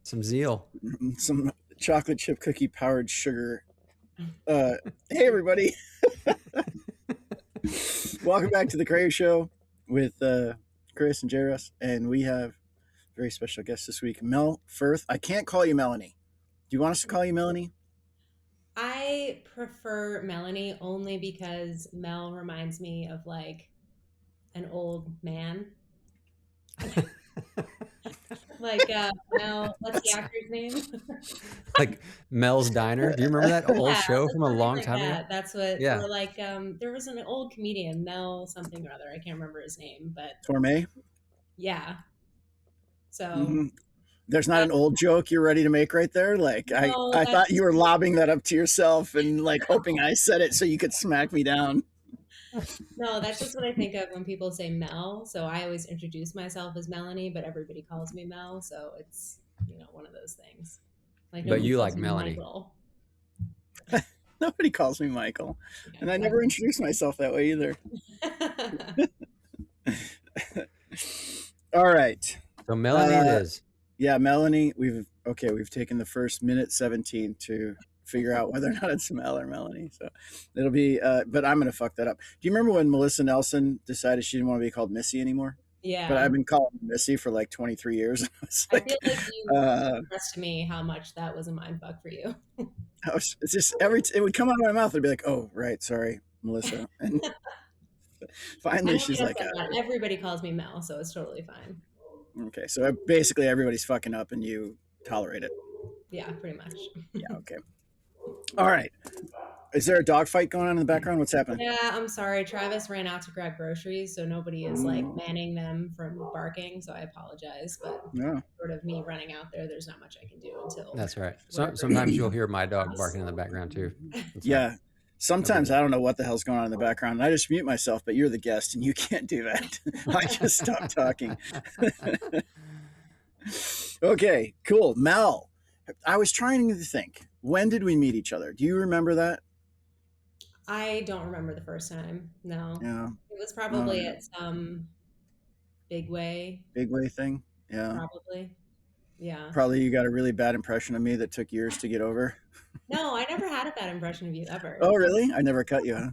Some zeal. some chocolate chip cookie powered sugar. Hey, everybody. Welcome back to the Crave Show with Chris and JRuss. And we have a very special guest this week, Mel Firth. I can't call you Melanie. Do you want us to call you Melanie? I prefer Melanie only because Mel reminds me of like an old man. Like Mel, what's the actor's name? Like Mel's Diner. Do you remember that old Yeah, show from a something long like time ago? that. That's what, Yeah. or like there was an old comedian, Mel something or other. I can't remember his name, but Torme? yeah. So Mm-hmm. There's not that an old joke you're ready to make right there. Like no, I thought that's you were lobbing that up to yourself and like hoping I said it so you could smack me down. no, that's just what I think of when people say Mel. So I always introduce myself as Melanie, but everybody calls me Mel. So it's one of those things. Like But nobody you calls like me Melanie. Michael. Nobody calls me Michael. Yeah, And I never exactly. introduced myself that way either. All right. So Melanie it Uh, is. yeah, Melanie, we've taken the first minute 17 to figure out whether or not it's Mel or Melanie. So it'll be but I'm gonna fuck that up. Do you remember when Melissa Nelson decided she didn't want to be called Missy anymore? But Yeah. I've been calling her Missy for like 23 years. It's I feel like like you uh expressed to me how much that was a mind fuck for you. it's just it would come out of my mouth. I'd be like, oh right, sorry, Melissa. And I finally don't she's get like, upset about it. Everybody calls me Mel, so it's totally fine. okay. So basically everybody's fucking up and you tolerate it. Yeah, pretty much. Yeah, okay. All right. Is there a dog fight going on in the background? What's happening? Yeah, I'm sorry. Travis ran out to grab groceries, so nobody is like manning them from barking. So I apologize, but No. sort of me running out there, there's not much I can do until That's right. whatever Sometimes you'll hear my dog barking in the background too. That's fine. Yeah. No big Sometimes I deal. don't know what the hell's going on in the background. I just mute myself, but you're the guest and you can't do that. I just stop talking. Okay, cool. Mel, I was trying to think. When did we meet each other? Do you remember that? I don't remember the first time. No, Yeah. it was Oh, probably yeah. at some big way, Big way thing. Yeah. probably. Yeah. Probably you got a really bad impression of me that took years to get over. No, I never had a bad impression of you ever. Oh, really? I never cut you, huh?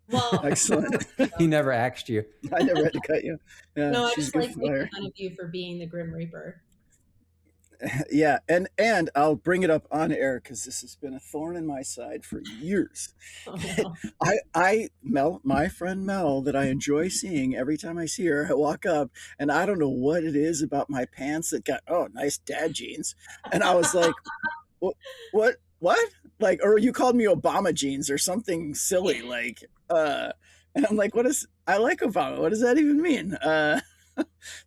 Well, Excellent. He never axed you. I never had to cut you. Yeah, no, I she's a just good like making flyer. fun of you for being the Grim Reaper. Yeah, and I'll bring it up on air because this has been a thorn in my side for years. Oh no. I Mel, my friend Mel, that I enjoy seeing every time I see her. I walk up, and I don't know what it is about my pants that got nice dad jeans, and I was like, what, what? Like, or you called me Obama jeans or something silly like, and I'm like, what is? I like Obama. What does that even mean?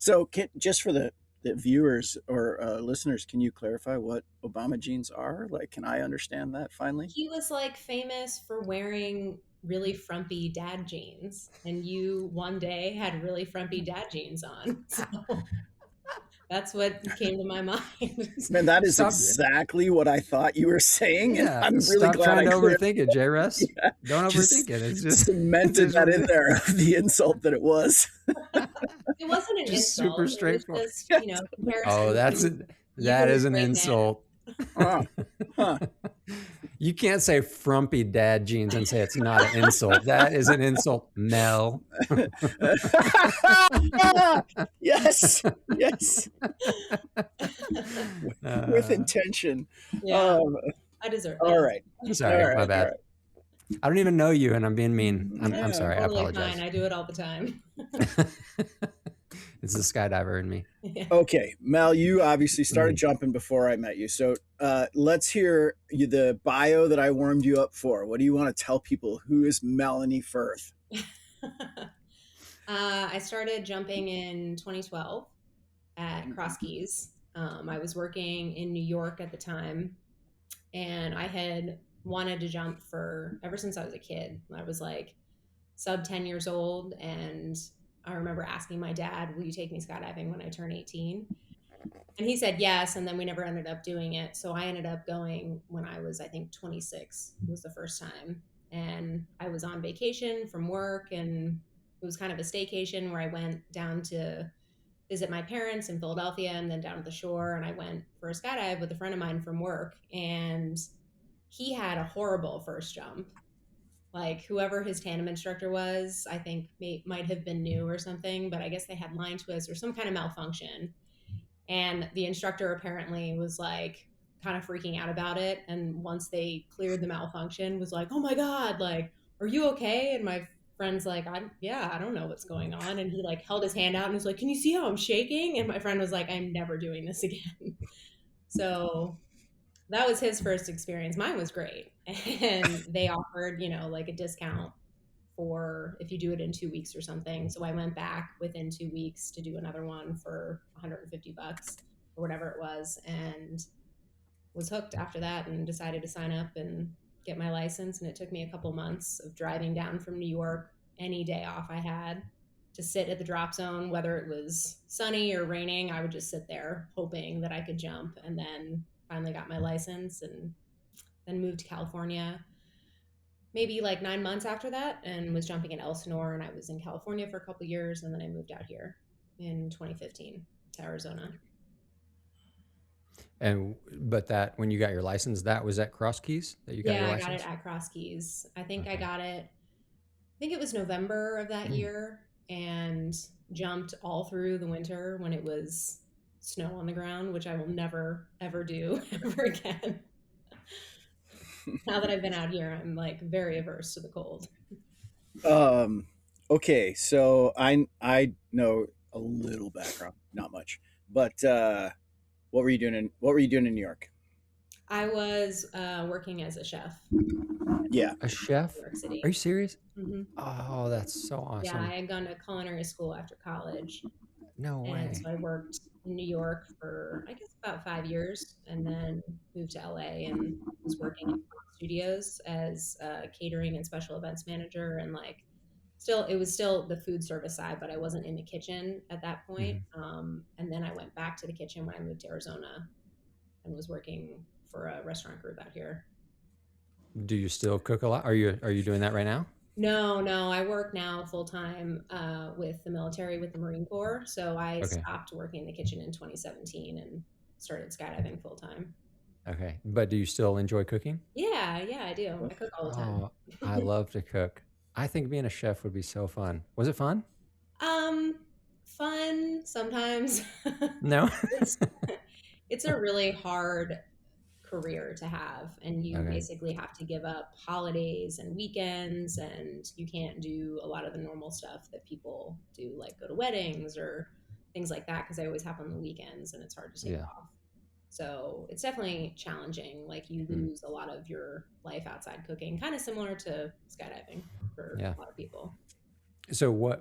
So just for the viewers or listeners, can you clarify what Obama jeans are? Like, can I understand that finally? He was like famous for wearing really frumpy dad jeans, and you one day had really frumpy dad jeans on. So that's what came to my mind. Man, that is Stop. exactly what I thought you were saying, and Yeah. I'm really Stop glad trying I to cleared overthink it, JRuss. yeah, Don't just overthink it. It's just it's cemented just that what it in is. there of the insult that it was. It wasn't an Just super insult. It was straightforward. just, comparison Oh, to you that as is a an great man. insult. Huh. Huh. You can't say frumpy dad jeans and say it's not an insult. That is an insult, Mel. Yes, yes, with intention. Yeah, Um, I deserve all that. right, all Sorry, right, my all bad. right. I don't even know you, and I'm being mean. I'm Yeah. sorry. I Totally apologize. fine. I do it all the time. It's the skydiver in me. Yeah. Okay, Mel, you obviously started jumping before I met you. So let's hear the bio that I warmed you up for. What do you want to tell people? Who is Melanie Firth? I started jumping in 2012 at Cross Keys. I was working in New York at the time, and I had wanted to jump for ever since I was a kid. I was like sub 10 years old, and I remember asking my dad, will you take me skydiving when I turn 18? And he said yes, and then we never ended up doing it. So I ended up going when I was, I think, 26 was the first time. And I was on vacation from work, and it was kind of a staycation where I went down to visit my parents in Philadelphia and then down to the shore. And I went for a skydive with a friend of mine from work, and he had a horrible first jump. Like whoever his tandem instructor was, I think might have been new or something, but I guess they had line twists or some kind of malfunction. And the instructor apparently was like kind of freaking out about it. And once they cleared the malfunction, was like, "Oh my god, like, are you okay?" And my friend's like, yeah, I don't know what's going on." And he like held his hand out and was like, "Can you see how I'm shaking?" And my friend was like, "I'm never doing this again." So that was his first experience. Mine was great. And they offered, like a discount for if you do it in 2 weeks or something. So I went back within 2 weeks to do another one for $150 or whatever it was, and was hooked after that and decided to sign up and get my license. And it took me a couple months of driving down from New York any day off I had to sit at the drop zone, whether it was sunny or raining. I would just sit there hoping that I could jump, and then finally got my license and then moved to California maybe like 9 months after that, and was jumping in Elsinore. And I was in California for a couple years, and then I moved out here in 2015 to Arizona. But that when you got your license, that was at Cross Keys that you got your Yeah, I got license? it at Cross Keys. I think I Okay. got it, I think it was November of that year, and jumped all through the winter when it was snow on the ground, which I will never ever do ever again. Now that I've been out here, I'm like very averse to the cold. Okay, so I know a little background, not much, but what were you doing in New York? I was working as a chef Yeah. A in New chef? York City. Are you serious? Hmm. Oh, that's so Yeah, I awesome. had gone to culinary school after college, No and way. so I worked in New York for I guess about 5 years, and then moved to LA and was working at Fox Studios as a catering and special events manager, and like still it was still the food service side, but I wasn't in the kitchen at that point. Mhm. And then I went back to the kitchen when I moved to Arizona and was working for a restaurant group out here. Do you still cook a lot? Are you doing that right now? No, no, I work now full time with the military, with the Marine Corps. So I Okay. stopped working in the kitchen in 2017 and started skydiving full time. Okay. But do you still enjoy cooking? Yeah, yeah, I do. I cook all the time. Oh, I love to cook. I think being a chef would be so fun. Was it fun? um, Fun sometimes. No. it's it's a really hard career to have, and you Okay. basically have to give up holidays and weekends, and you can't do a lot of the normal stuff that people do, like go to weddings or things like that, because they always happen on the weekends and it's hard to take Yeah. off. So it's definitely challenging. Like you Mm. lose a lot of your life outside cooking, kind of similar to skydiving for Yeah. a lot of people. So what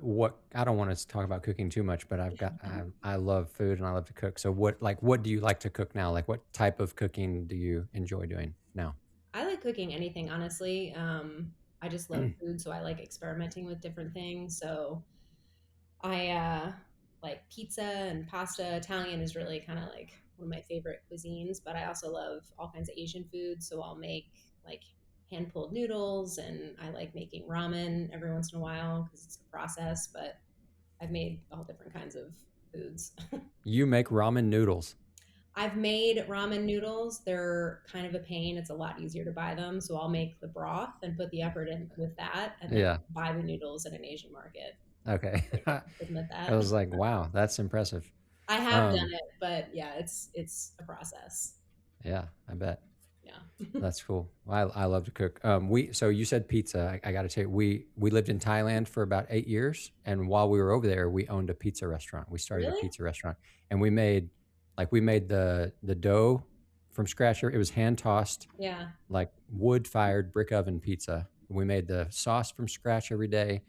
I don't want to talk about cooking too much, but I love food and I love to cook. So what do you like to cook now? Like what type of cooking do you enjoy doing now? I like cooking anything, honestly. I just love food, so I like experimenting with different things. So I like pizza and pasta. Italian is really kind of like one of my favorite cuisines, but I also love all kinds of Asian food. So I'll make like hand pulled noodles, and I like making ramen every once in a while because it's a process. But I've made all different kinds of foods. You make ramen noodles. I've made ramen noodles. They're kind of a pain. It's a lot easier to buy them. So I'll make the broth and put the effort in with that, and then Yeah. buy the noodles at an Asian market. Okay. I'll admit I that. was like, wow, that's impressive. I have done Um, it, but yeah, it's a process. yeah, I bet. Yeah. That's cool. I love to cook. So you said pizza. I got to tell you, we lived in Thailand for about 8 years, and while we were over there, we owned a pizza restaurant. We started a Really? pizza restaurant, and we made the dough from scratch. It was hand tossed, Yeah. like wood fired brick oven pizza. We made the sauce from scratch every day,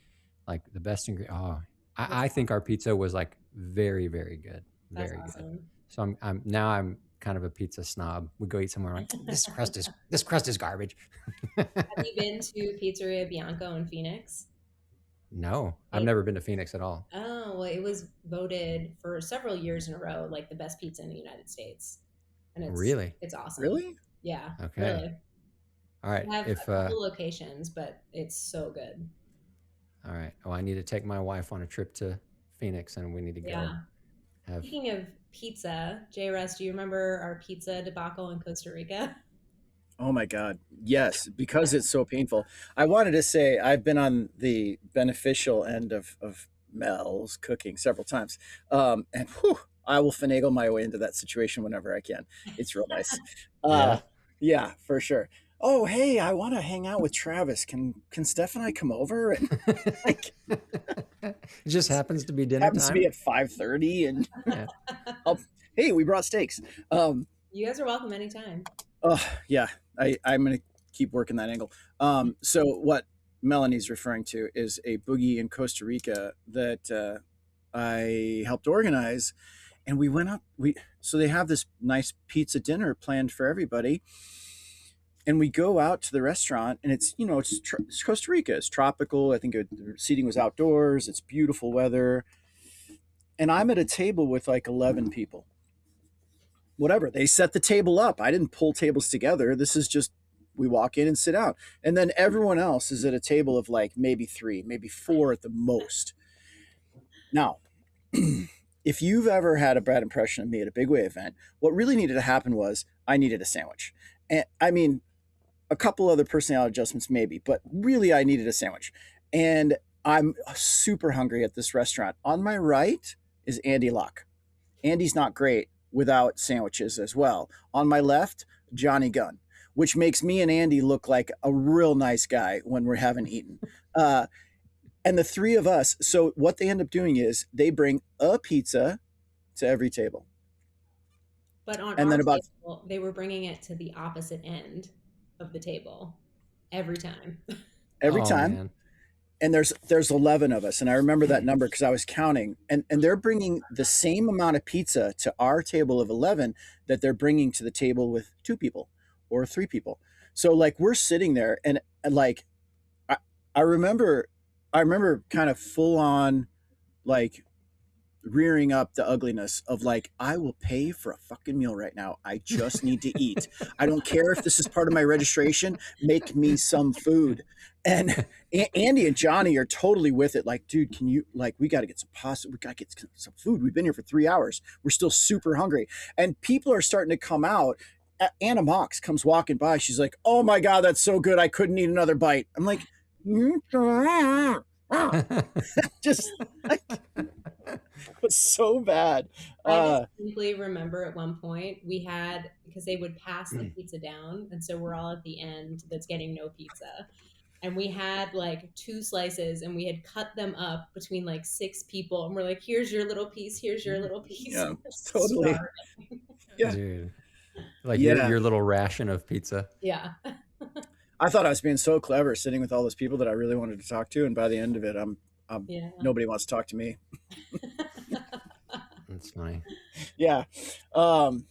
like the best ingredient. Oh, That's I think our pizza was like very, very good, that's very good. awesome. So I'm kind of a pizza snob. We go eat somewhere, I'm like this crust is garbage. Have you been to Pizzeria Bianco in Phoenix? No, I've It, never been to Phoenix at all. oh, well, it was voted for several years in a row like the best pizza in the United States, and Really? it's awesome. Really? Yeah, Okay. really. All right. They have If a couple locations, but it's so good. all right. Oh, I need to take my wife on a trip to Phoenix, and we need to go. Yeah. have. Speaking of pizza, JRuss, do you remember our pizza debacle in Costa Rica? Oh my God. Yes, because it's so painful. I wanted to say I've been on the beneficial end of Mel's cooking several times. And whew, I will finagle my way into that situation whenever I can. It's real nice. Yeah. Uh, yeah, for sure. Oh, hey, I want to hang out with Travis. Can Steph and I come over? And like, It just happens to be dinner happens to be time. at 5:30, and Yeah. I'll, hey, we brought steaks. Um, You guys are welcome anytime. Oh yeah, I'm gonna keep working that angle. So what Melanie's referring to is a boogie in Costa Rica that I helped organize, and we went up. We so they have this nice pizza dinner planned for everybody, and we go out to the restaurant, and it's Costa Rica. It's tropical. I think the seating was outdoors. It's beautiful weather, and I'm at a table with like 11 people. Whatever. They set the table up. I didn't pull tables together. This is just we walk in and sit down. And then everyone else is at a table of like maybe three, maybe four at the most. Now, if you've ever had a bad impression of me at a big way event, what really needed to happen was I needed a sandwich. And I mean, a couple other personality adjustments maybe, but really I needed a sandwich. And I'm super hungry at this restaurant. On my right is Andy Locke. Andy's not great without sandwiches as well. On my left, Johnny Gunn, which makes me and Andy look like a real nice guy when we haven't eaten. Uh, and the three of us, so what they end up doing is they bring a pizza to every table. But on And our then about table, they were bringing it to the opposite end of the table every time. every Oh time, man. and there's 11 of us, and I remember that number because I was counting, and they're bringing the same amount of pizza to our table of 11 that they're bringing to the table with two people or three people. So like we're sitting there, and like I, I remember I remember kind of full on like rearing up the ugliness of like I will pay for a fucking meal right now. I just need to eat. I don't care if this is part of my registration. Make me some food. And Andy and Johnny are totally with it. Like, dude, can you like we got to get some pasta. We got to get some food. We've been here for 3 hours. We're still super hungry. And people are starting to come out. Anna Mox comes walking by. She's like, "Oh my god, that's so good. I couldn't eat another bite." I'm like, just like was so bad. I Uh, distinctly remember at one point we had, because they would pass the pizza down, and so we're all at the end that's getting no pizza. And we had like two slices, and we had cut them up between like six people, and we're like, "Here's your little piece. Here's your little piece." yeah, totally. Starving. Yeah, Dude. Like yeah. your little ration of pizza. Yeah. I thought I was being so clever, sitting with all those people that I really wanted to talk to, and by the end of it, I'm Yeah. nobody wants to talk to me. That's funny. Yeah. Um,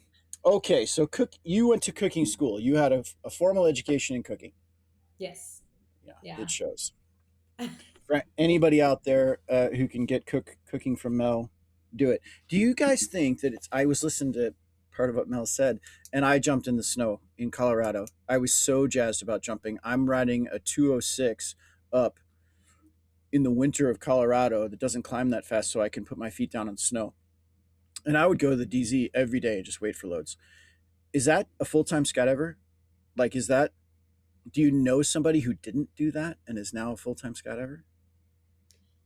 okay, so you went to cooking school. You had a formal education in cooking. Yes. Yeah, Yeah. it shows. For anybody out there who can get cooking from Mel, do it. Do you guys think that it's? I was listening to part of what Mel said, and I jumped in the snow in Colorado. I was so jazzed about jumping. I'm riding a 206 up in the winter of Colorado that doesn't climb that fast, so I can put my feet down on snow. And I would go to the DZ every day and just wait for loads. Is that a full time skydiver? Like, is that? Do you know somebody who didn't do that and is now a full time skydiver?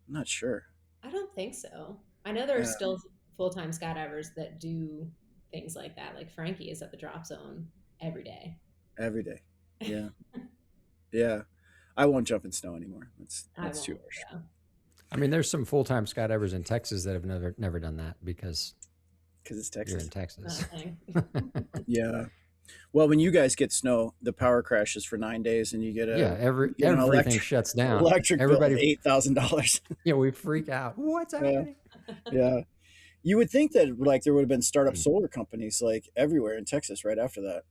I'm not sure. I don't think so. I know there are Yeah, still full-time skydivers that do things like that. Like Frankie is at the drop zone every day. every day. Yeah, yeah. I won't jump in snow anymore. I That's too won't. harsh. Yeah. I mean, there's some full-time skydivers in Texas that have never done that because Because it's you're in Texas. Texas. Not a thing. Yeah. Well, when you guys get snow, the power crashes for 9 days, and you get Yeah, you get an everything shuts down. electric bill of Everybody, $8,000. yeah, we freak out. What's Yeah, happening? yeah. You would think that like there would have been startup solar companies like everywhere in Texas right after that.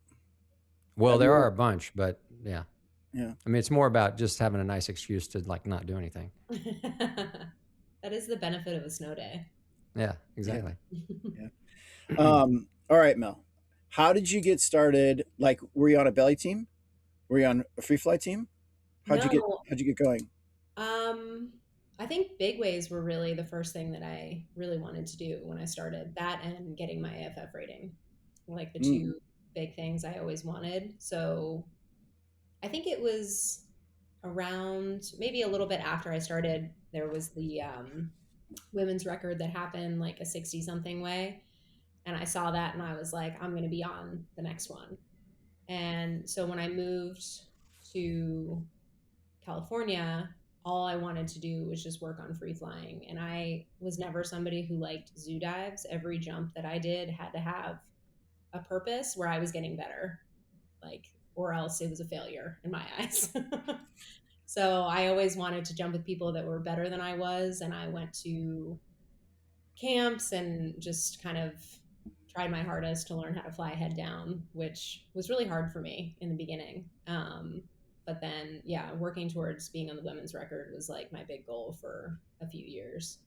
Well, Have there you are ever? a bunch, but yeah. Yeah. I mean, it's more about just having a nice excuse to like not do anything. That is the benefit of a snow day. Yeah, exactly. Yeah. All right, Mel. How did you get started? Like, were you on a belly team? Were you on a free fly team? No, How'd you get going? um, I think big waves were really the first thing that I really wanted to do when I started. That and getting my AFF rating, like the Mm. two big things I always wanted. So I think it was around maybe a little bit after I started. There was the women's record that happened like a 60 something way. And I saw that and I was like, I'm going to be on the next one. And so when I moved to California, all I wanted to do was just work on free flying. And I was never somebody who liked zoo dives. Every jump that I did had to have a purpose where I was getting better, like, or else it was a failure in my eyes. So I always wanted to jump with people that were better than I was. And I went to camps and just kind of tried my hardest to learn how to fly head down, which was really hard for me in the beginning. But then, yeah, working towards being on the women's record was like my big goal for a few years.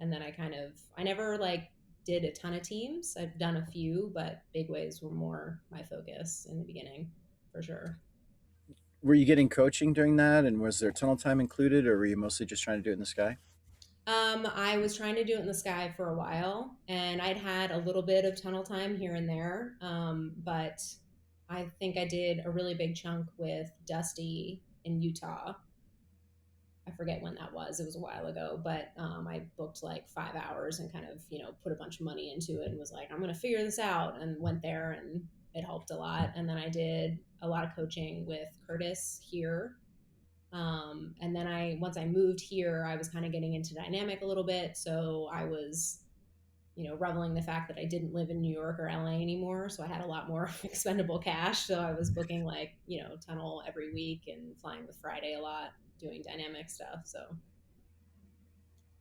And then I never like did a ton of teams. I've done a few, but big waves were more my focus in the beginning for sure. Were you getting coaching during that, and was there tunnel time included, or were you mostly just trying to do it in the sky? I was trying to do it in the sky for a while, and I'd had a little bit of tunnel time here and there. But I think I did a really big chunk with Dusty in Utah. I forget when that was. It was a while ago, but I booked like 5 hours and kind of, put a bunch of money into it and was like, I'm going to figure this out, and went there and it helped a lot. And then I did a lot of coaching with Curtis here. And then once I moved here, I was kind of getting into dynamic a little bit. So I was, reveling the fact that I didn't live in New York or LA anymore. So I had a lot more expendable cash. So I was booking like, tunnel every week and flying with Friday a lot, doing dynamic stuff. So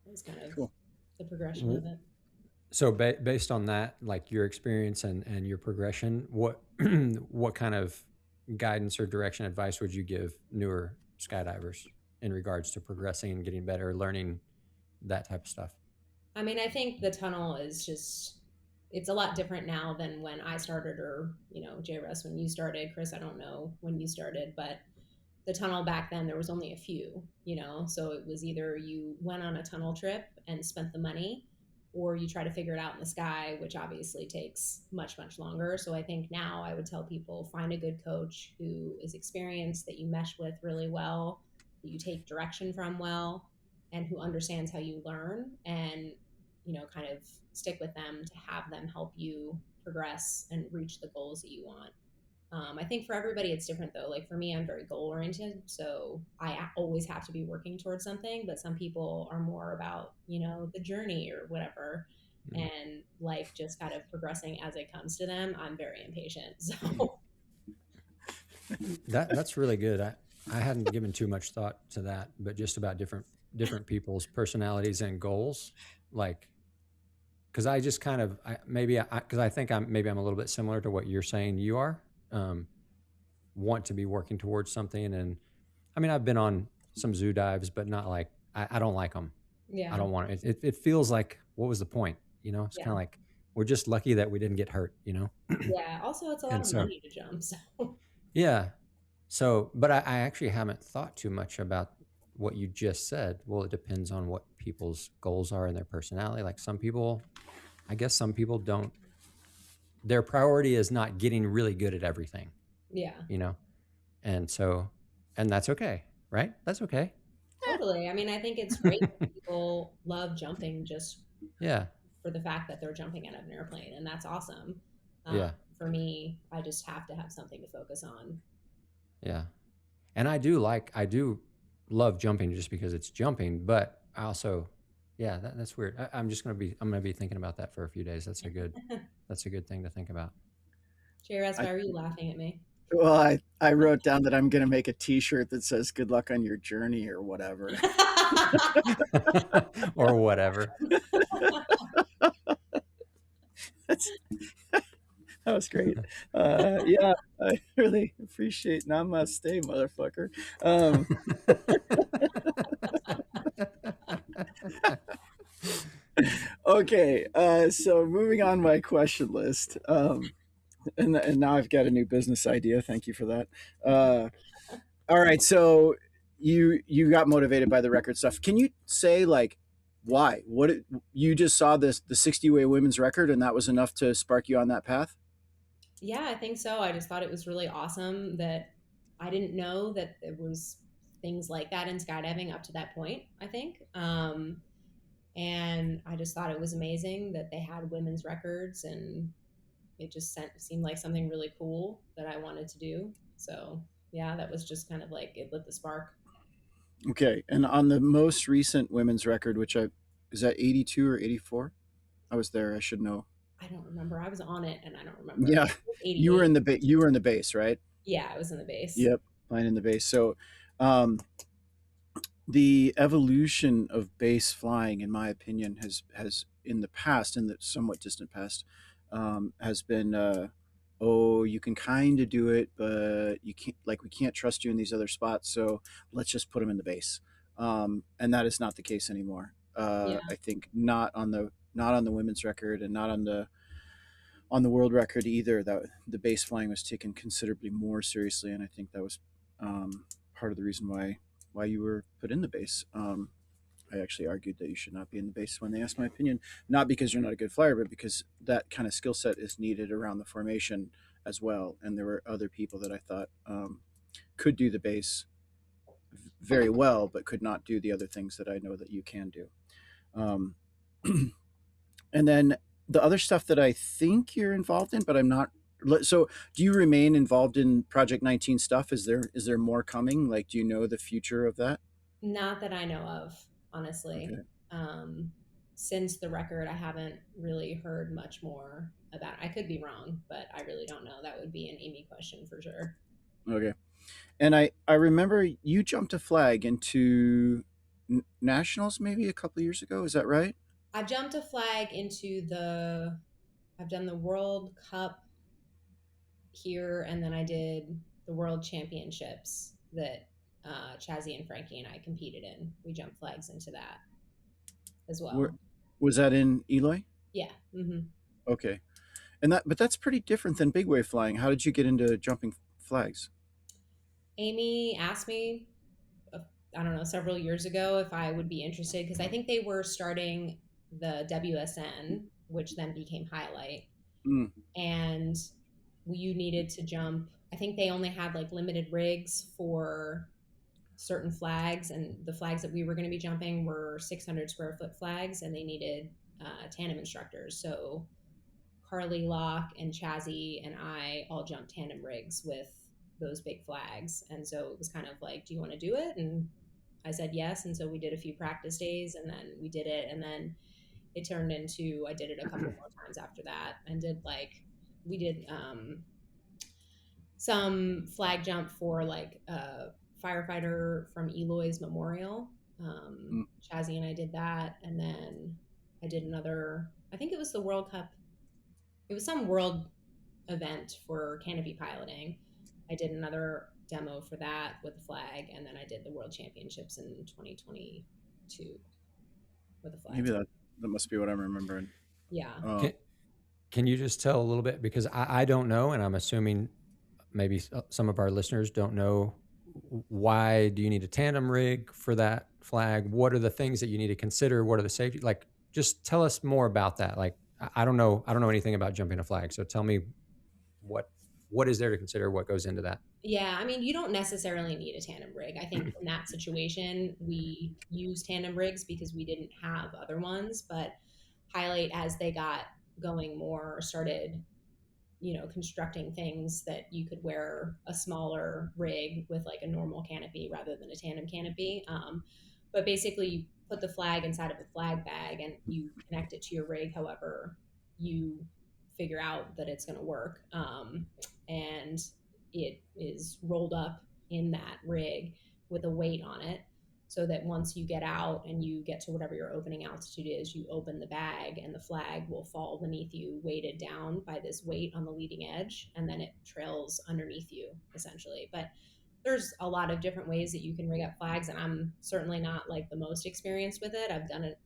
it was kind of Cool. the progression of it. So based on that, like your experience and your progression, what what kind of guidance or direction advice would you give newer skydivers in regards to progressing and getting better, learning that type of stuff? I mean, I think the tunnel is just, it's a lot different now than when I started, or, JRuss, when you started. Chris, I don't know when you started, but the tunnel back then, there was only a few, so it was either you went on a tunnel trip and spent the money, or you try to figure it out in the sky, which obviously takes much, much longer. So I think now I would tell people, find a good coach who is experienced, that you mesh with really well, that you take direction from well, and who understands how you learn, and kind of stick with them to have them help you progress and reach the goals that you want. I think for everybody it's different though. Like for me, I'm very goal oriented, so I always have to be working towards something. But some people are more about the journey or whatever, and like just kind of progressing as it comes to them. I'm very impatient, so That's really good. I hadn't given too much thought to that, but just about different people's personalities and goals, like because I just kind of maybe because I think I'm a little bit similar to what you're saying you are. Um, want to be working towards something, and I mean I've been on some zoo dives, but not like I don't like them. I yeah, don't want it. It feels like what was the point? It's kind yeah, of like we're just lucky that we didn't get hurt. yeah. Also, it's a lot And of so money to jump, so yeah, so but I actually haven't thought too much about what you just said. Well, it depends on what people's goals are and their personality. Like some people, I guess some people don't. Their priority is not getting really good at everything. yeah, You know, and so and that's okay, right? That's okay. totally. I mean, I think it's great when people love jumping just Yeah, for the fact that they're jumping out of an airplane, and that's awesome. Um, yeah, for me, I just have to have something to focus on. yeah. And I do love jumping just because it's jumping, but I also, yeah, that's weird. I'm gonna be thinking about that for a few days. That's a good thing to think about. JRS, I, why were you laughing at me? well, I wrote down that I'm going to make a T-shirt that says "Good luck on your journey" or whatever. Or whatever. That's, that was great. Yeah, I really appreciate Namaste, motherfucker. Okay, so moving on my question list, and now I've got a new business idea. Thank you for that. All right, so you got motivated by the record stuff. Can you say like why? You just saw this the 60-way women's record and that was enough to spark you on that path? Yeah, I think so. I just thought it was really awesome that I didn't know that there was things like that in skydiving up to that point, I think. And I just thought it was amazing that they had women's records, and it just seemed like something really cool that I wanted to do. So, yeah, that was just kind of like it lit the spark. Okay, and on the most recent women's record, which I is that 82 or 84? I was there. I should know. I don't remember. I was on it and I don't remember. Yeah, It was you were 88. in you were in the base, right? Yeah, I was in the base. Yep, flying in the base. So, um, the evolution of base flying, in my opinion, has in the past, in the somewhat distant past, has been oh, you can kind of do it, but you can't. Like we can't trust you in these other spots, so let's just put them in the base. And that is not the case anymore. Yeah. I think not on the women's record and not on the world record either. That the base flying was taken considerably more seriously, and I think that was part of the reason why you were put in the base. I actually argued that you should not be in the base when they asked my opinion, not because you're not a good flyer, but because that kind of skill set is needed around the formation as well. And there were other people that I thought could do the base very well, but could not do the other things that I know that you can do. Um, and then the other stuff that I think you're involved in, but I'm not. So, do you remain involved in Project 19 stuff? Is there more coming? Like, do you know the future of that? Not that I know of, honestly. Okay. Um, since the record, I haven't really heard much more about it. I could be wrong, but I really don't know. That would be an Amy question for sure. Okay. And I remember you jumped a flag into nationals maybe a couple of years ago. Is that right? I've jumped a flag into I've done the World Cup here, and then I did the World Championships that Chazzy and Frankie and I competed in. We jumped flags into that as Where well. was that in Eloy? Yeah. Okay. And but that's pretty different than big wave flying. How did you get into jumping flags? Amy asked me, uh, I don't know, several years ago if I would be interested because I think they were starting the WSN, which then became Highlight, Mm, and you needed to jump. I think they only had like limited rigs for certain flags, and the flags that we were going to be jumping were 600 square foot flags, and they needed tandem instructors. So Carly Locke and Chazzy and I all jumped tandem rigs with those big flags. And so it was kind of like, do you want to do it? And I said yes. And so we did a few practice days and then we did it. And then it turned into, I did it a couple more times after that and did like, we did some flag jump for like a firefighter from Eloy's Memorial. mm. Chazzy and I did that. And then I did another, I think it was the World Cup. It was some world event for canopy piloting. I did another demo for that with a flag, and then I did the World Championships in 2022 with a flag. Maybe that must be what I'm remembering. Yeah. Uh, Can, can you just tell a little bit? Because I don't know, and I'm assuming maybe some of our listeners don't know, why do you need a tandem rig for that flag? What are the things that you need to consider? What are the safety? Like, just tell us more about that. Like, I don't know. I don't know anything about jumping a flag. So tell me what what is there to consider? What goes into that? Yeah, I mean, you don't necessarily need a tandem rig. I think in that situation, we used tandem rigs because we didn't have other ones, but Highlight, as they got going more, started constructing things that you could wear a smaller rig with like a normal canopy rather than a tandem canopy. But basically, you put the flag inside of a flag bag and you connect it to your rig however you figure out that it's going to work. And it is rolled up in that rig with a weight on it so that once you get out and you get to whatever your opening altitude is, you open the bag and the flag will fall beneath you, weighted down by this weight on the leading edge, and then it trails underneath you, essentially. But there's a lot of different ways that you can rig up flags, and I'm certainly not like the most experienced with it. I've done it,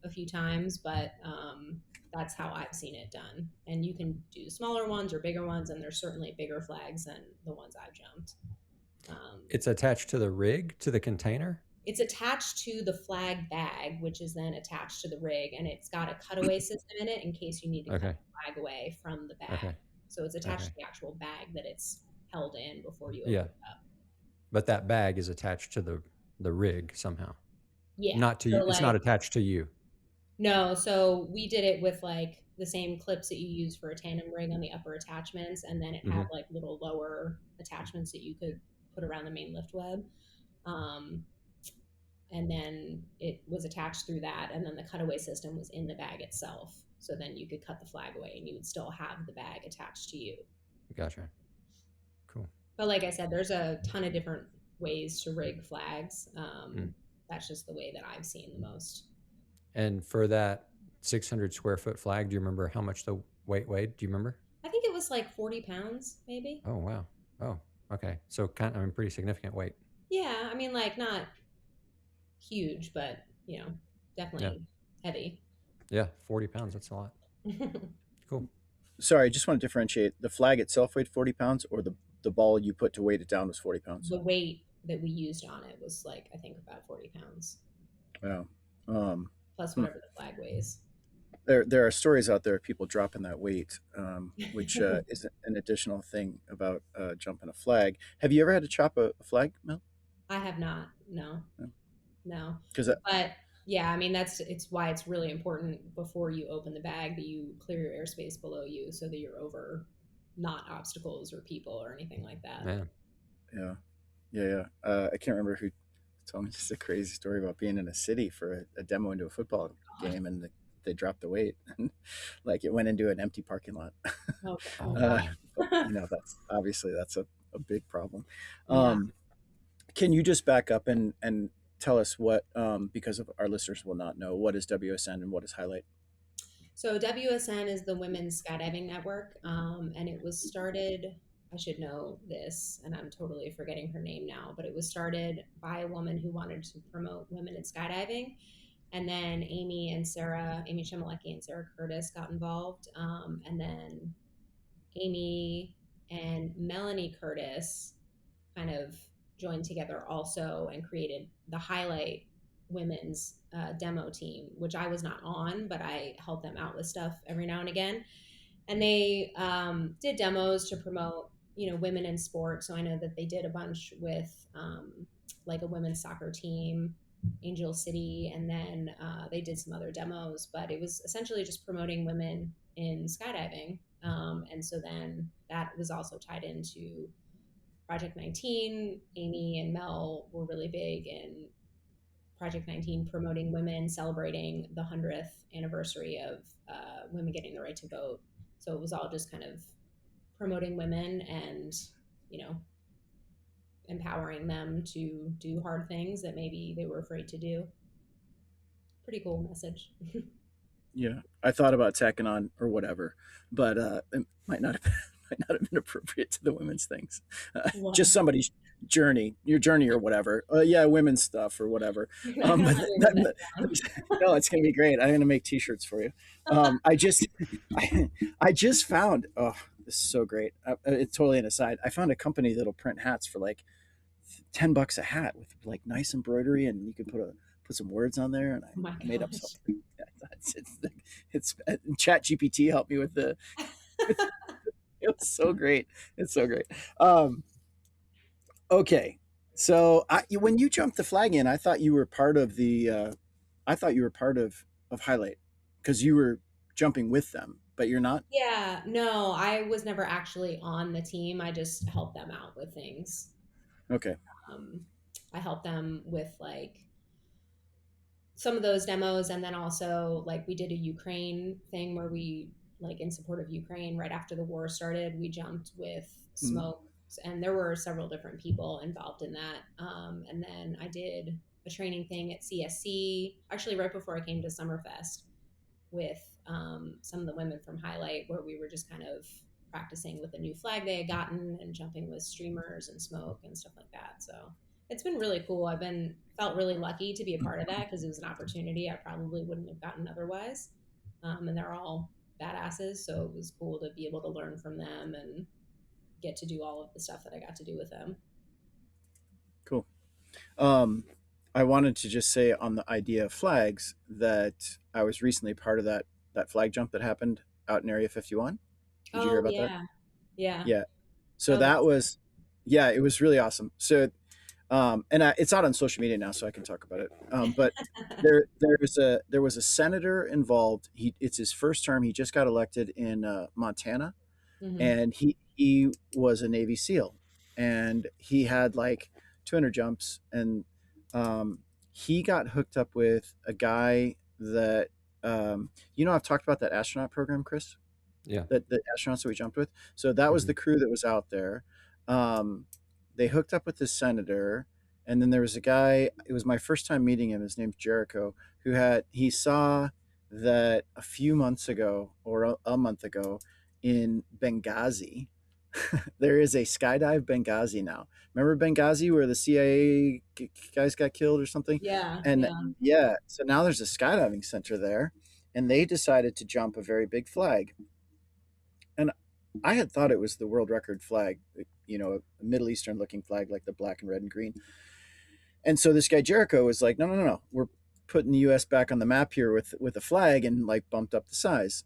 a few times, but that's how I've seen it done. And you can do smaller ones or bigger ones, and there's certainly bigger flags than the ones I've jumped. It's attached to the rig, to the container? It's attached to the flag bag, which is then attached to the rig, and it's got a cutaway system in it in case you need to cut Okay. the flag away from the bag. Okay. So it's attached Okay. to the actual bag that it's held in before you open Yeah. it up. But that bag is attached to the rig somehow. Yeah. Not to you. So It's not like attached to you. no, so we did it with like the same clips that you use for a tandem rig on the upper attachments, and then it had Hmm. like little lower attachments that you could put around the main lift web. Um, and then it was attached through that, and then the cutaway system was in the bag itself. So then you could cut the flag away and you would still have the bag attached to you. Gotcha. Cool. But like I said, there's a ton of different ways to rig flags. Mm. That's just the way that I've seen the most. And for that 600 square foot flag, do you remember how much the weight weighed? Do you remember? I think it was like 40 pounds, maybe. Oh, wow. Oh, okay. So pretty significant weight. Yeah, I mean, like not huge, but Yeah. definitely heavy. Yeah. 40 pounds. That's a lot. Cool. Sorry, I just want to differentiate. The flag itself weighed 40 pounds, or the ball you put to weight it down was 40 pounds? The weight that we used on it was like, I think about 40 pounds Wow. plus whatever the flag weighs. There are stories out there of people dropping that weight, which is an additional thing about jumping a flag. Have you ever had to chop a flag, Mel? I have not. No, no. Because But yeah, I mean, it's why it's really important before you open the bag that you clear your airspace below you so that you're over not obstacles or people or anything like that. Yeah. yeah. I can't remember who told me just a crazy story about being in a city for a demo into a football game, and they dropped the weight, and like it went into an empty parking lot. Oh, Oh, wow. But that's a big problem. Yeah. Can you just back up and tell us what, because of our listeners will not know, what is WSN and what is Highlight? So WSN is the Women's Skydiving Network, and it was started. I should know this, and I'm totally forgetting her name now, but it was started by a woman who wanted to promote women in skydiving, and then Amy Chmielewski and Sarah Curtis got involved, and then Amy and Melanie Curtis kind of joined together also and created the Highlight women's demo team, which I was not on, but I helped them out with stuff every now and again. And they did demos to promote, women in sport. So I know that they did a bunch with like a women's soccer team, Angel City, and then they did some other demos. But it was essentially just promoting women in skydiving. And so then that was also tied into Project 19. Amy and Mel were really big in Project 19 promoting women, celebrating the 100th anniversary of women getting the right to vote. So it was all just kind of promoting women and, empowering them to do hard things that maybe they were afraid to do. Pretty cool message. Yeah, I thought about tacking on or whatever, but it might not have been, might not have been appropriate to the women's things. Just somebody's journey, your journey or whatever. Yeah, women's stuff or whatever. But no, it's gonna be great. I'm gonna make T-shirts for you. I just, I just found. Oh, this is so great. It's totally an aside. I found a company that'll print hats for like $10 a hat with like nice embroidery, and you can put some words on there. And Oh my I made up gosh. something. It's Chat GPT helped me with the. It was so great. It's so great. Okay, so when you jumped the flag in, I thought you were part of the. I thought you were part of Highlight because you were jumping with them, but you're not. Yeah, no, I was never actually on the team. I just helped them out with things. Okay. Um, I helped them with like some of those demos, and then also like we did a Ukraine thing where we like in support of Ukraine right after the war started. We jumped with Mm. Smoke, and there were several different people involved in that. And then I did a training thing at CSC actually right before I came to Summerfest with some of the women from Highlight, where we were just kind of practicing with the new flag they had gotten and jumping with streamers and smoke and stuff like that. So it's been really cool. Felt really lucky to be a part of that because it was an opportunity I probably wouldn't have gotten otherwise. And they're all badasses, so it was cool to be able to learn from them and get to do all of the stuff that I got to do with them. Cool. Um, I wanted to just say on the idea of flags that I was recently part of that flag jump that happened out in Area 51. Did you hear Oh about that? yeah, yeah. Yeah. So Oh, that that's was, yeah, it was really awesome. So, it's out on social media now, so I can talk about it. But there was a senator involved. It's his first term. He just got elected in Montana, hmm and he was a Navy SEAL, and he had like 200 jumps, and um, he got hooked up with a guy that I've talked about that astronaut program, Chris, Yeah. that the astronauts that we jumped with. So that was Hmm. the crew that was out there. Um, they hooked up with this senator, and then there was a guy. It was my first time meeting him. His name's Jericho, he saw that a few months ago or a month ago in Benghazi. There is a skydive Benghazi now. Remember Benghazi where the CIA guys got killed or something? yeah, And yeah. yeah, so now there's a skydiving center there, and they decided to jump a very big flag. And I had thought it was the world record flag, a Middle Eastern looking flag like the black and red and green. And so this guy Jericho was like, no, no, no, no, we're putting the U.S. back on the map here with a flag, and like bumped up the size.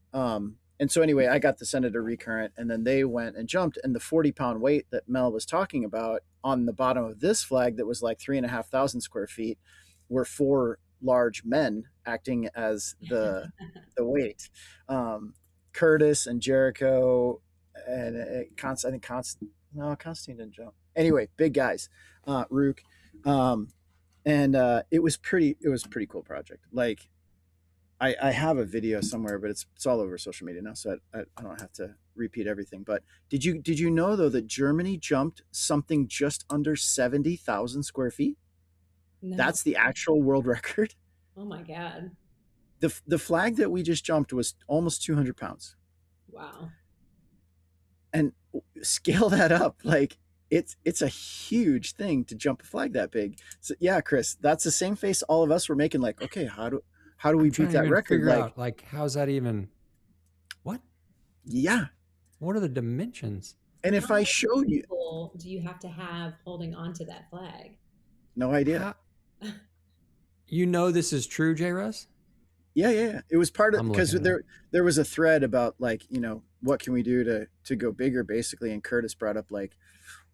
And so anyway, I got the Senator recurrent, and then they went and jumped, and the 40-pound weight that Mel was talking about on the bottom of this flag that was like 3,500 square feet were four large men acting as the weight. Um, Curtis and Jericho and I think no, Constantine didn't jump. Anyway, big guys, Rook. Um, and it was a pretty cool project. Like I have a video somewhere, but it's all over social media now, so I don't have to repeat everything. But did you know though that Germany jumped something just under 70,000 square feet? No. That's the actual world record. Oh my God. The flag that we just jumped was almost 200 pounds. Wow. And scale that up, like it's a huge thing to jump a flag that big. So yeah, Chris, that's the same face all of us were making, like, okay, how do we I'm beat trying to that even record? figure Like, out like how's that even what? yeah. What are the dimensions? And if How I many showed you, people do you have to have holding on to that flag? no idea. How you know this is true, JRuss? Yeah, yeah, yeah. It was part of I'm because looking it up. there was a thread about, like, what can we do to go bigger, basically, and Curtis brought up, like,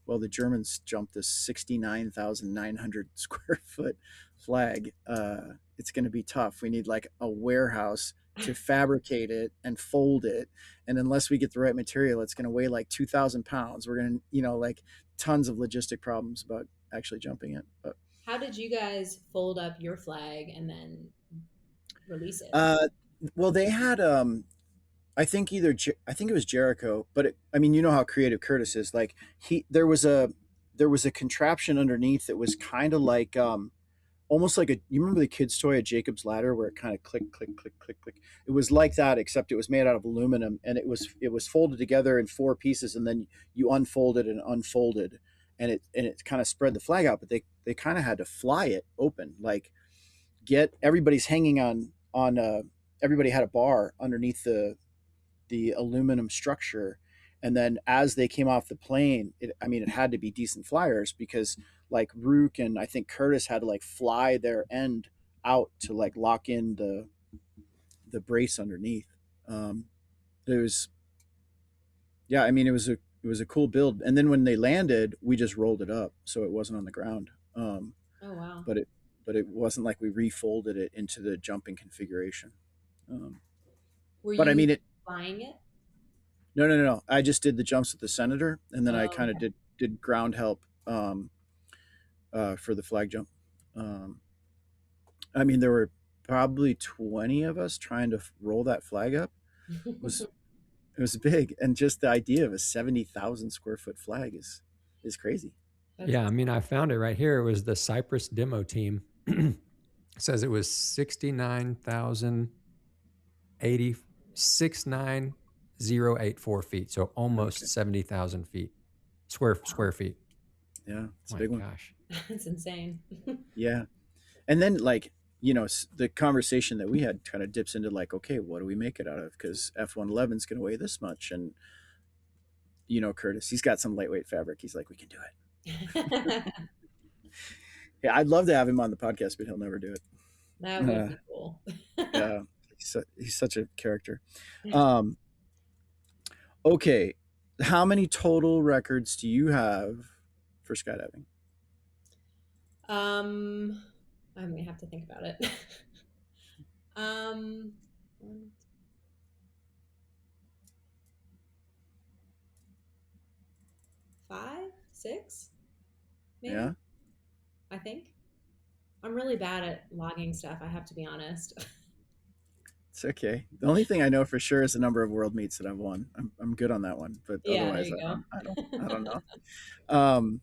well, the Germans jumped this 69,900 square foot flag. It's going to be tough. We need like a warehouse to fabricate it and fold it. And unless we get the right material, it's going to weigh like 2,000 pounds. We're going to, like, tons of logistic problems about actually jumping it. But How did you guys fold up your flag and then release it? uh, well, they had I think it was Jericho, but I mean, you know how creative Curtis is. Like, there was a contraption underneath that was kind of like almost like you remember the kids' toy, a Jacob's ladder, where it kind of click, click, click, click, click. It was like that, except it was made out of aluminum, and it was folded together in four pieces, and then you unfolded and unfolded, and it kind of spread the flag out. But they kind of had to fly it open, like, get everybody's hanging on everybody had a bar underneath the aluminum structure, and then as they came off the plane, it had to be decent flyers, because like Rook and I think Curtis had to like fly their end out to like lock in the brace underneath. It was Yeah, I mean, it was a cool build, and then when they landed, we just rolled it up so it wasn't on the ground. Oh wow. But it wasn't like we refolded it into the jumping configuration. um, Were but I you mean, it flying it? no, no, no, no. I just did the jumps with the Senator, and then I Oh, kind of okay. did ground help for the flag jump. Um, I mean, there were probably 20 of us trying to roll that flag up. It was it was big, and just the idea of a 70,000 square foot flag is crazy. That's Yeah, I mean I found it right here. It was the Cypress demo team. It says it was 69,084 feet. So Okay, almost 70,000 feet. Square feet. yeah, it's a My big one. gosh. that's insane. Yeah, and then, like, the conversation that we had kind of dips into, like, okay, what do we make it out of? Because F-111 is going to weigh this much, and Curtis, he's got some lightweight fabric. He's like, we can do it. Yeah, I'd love to have him on the podcast, but he'll never do it. That would be cool. Yeah, he's such a character. Um, okay, how many total records do you have for skydiving? I'm gonna have to think about it. um, 5, 6, Yeah, maybe. I think I'm really bad at logging stuff. I have to be honest. it's okay. The only thing I know for sure is the number of world meets that I've won. I'm good on that one, but Yeah, there otherwise, you go. I don't know. Um,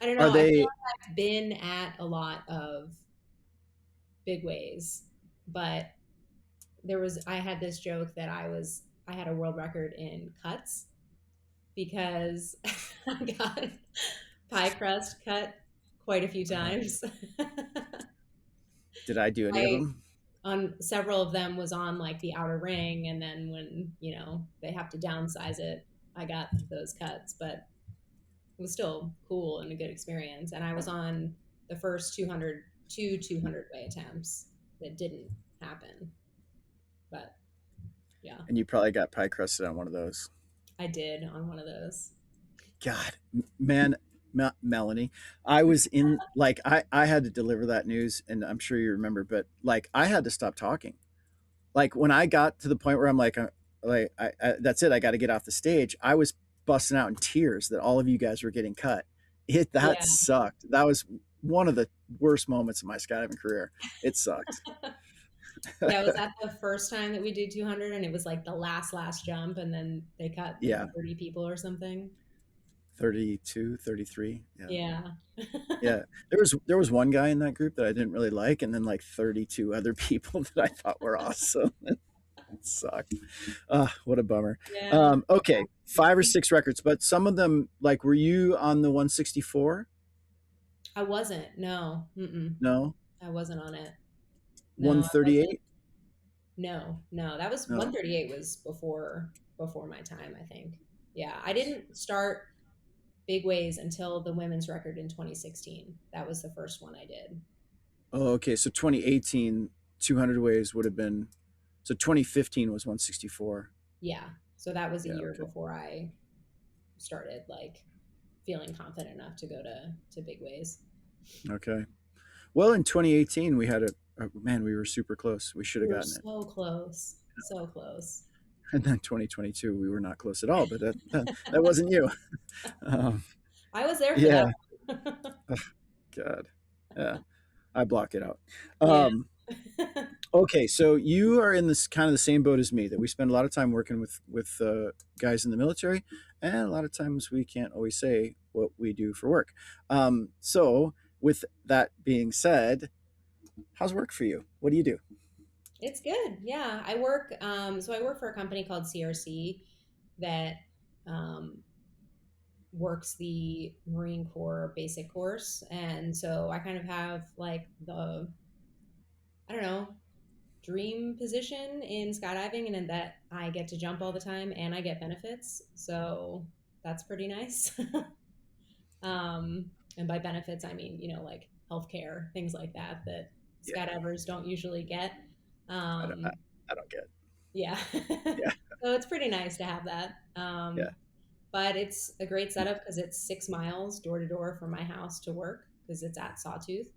I don't are know. I feel they? like I've been at a lot of big ways, but I had this joke that I had a world record in cuts because I got pie crust cut quite a few times. Did I do any of I them? on several of them was on like the outer ring, and then when they have to downsize it, I got those cuts, but it was still cool and a good experience. And I was on the first 200 way attempts that didn't happen, but yeah, And you probably got pie crusted on one of those. I did on one of those. God, man, Melanie, I was in like I had to deliver that news, and I'm sure you remember, but like I had to stop talking. Like when I got to the point where I'm like that's it, I got to get off the stage. I was busting out in tears that all of you guys were getting cut. That Yeah. sucked. That was one of the worst moments of my skydiving career. It sucked. Yeah, was that the first time that we did 200, and it was like the last jump, and then they cut like Yeah, 30 people or something? 32, 33. Yeah. Yeah. Yeah, there was one guy in that group that I didn't really like, and then like 32 other people that I thought were awesome. It sucked. What a bummer. Yeah. Okay, 5 or 6 records, but some of them, like, were you on the 164? I wasn't. No. Mm-mm. No, I wasn't on it. No, I wasn't. 138. No, no. That was No. 138 was before my time, I think. Yeah, I didn't start big ways until the women's record in 2016. That was the first one I did. Oh, okay. So 2018, 200 ways would have been. So 2015 was 164. Yeah. So that was a Yeah. year Okay. before I started like feeling confident enough to go to big ways. Okay. Well, in 2018, we had man. We were super close. We should We have were gotten it. so close. So close. And then 2022, we were not close at all. But that wasn't you. Um, I was there for that yeah. one. God. Yeah. I block it out. Yeah. Okay, so you are in this kind of the same boat as me, that we spend a lot of time working with guys in the military, and a lot of times we can't always say what we do for work. So with that being said, how's work for you? What do you do? It's good. Yeah. So I work for a company called CRC that um, works the Marine Corps basic course. And so I kind of have like I don't know, dream position in skydiving, and in that I get to jump all the time and I get benefits. So that's pretty nice. And by benefits, I mean, like healthcare, things like that, that Yeah, skydivers don't usually get. I don't, I, Um, I don't get. yeah. Yeah, So it's pretty nice to have that. yeah, But it's a great setup because it's 6 miles door to door from my house to work because it's at Sawtooth,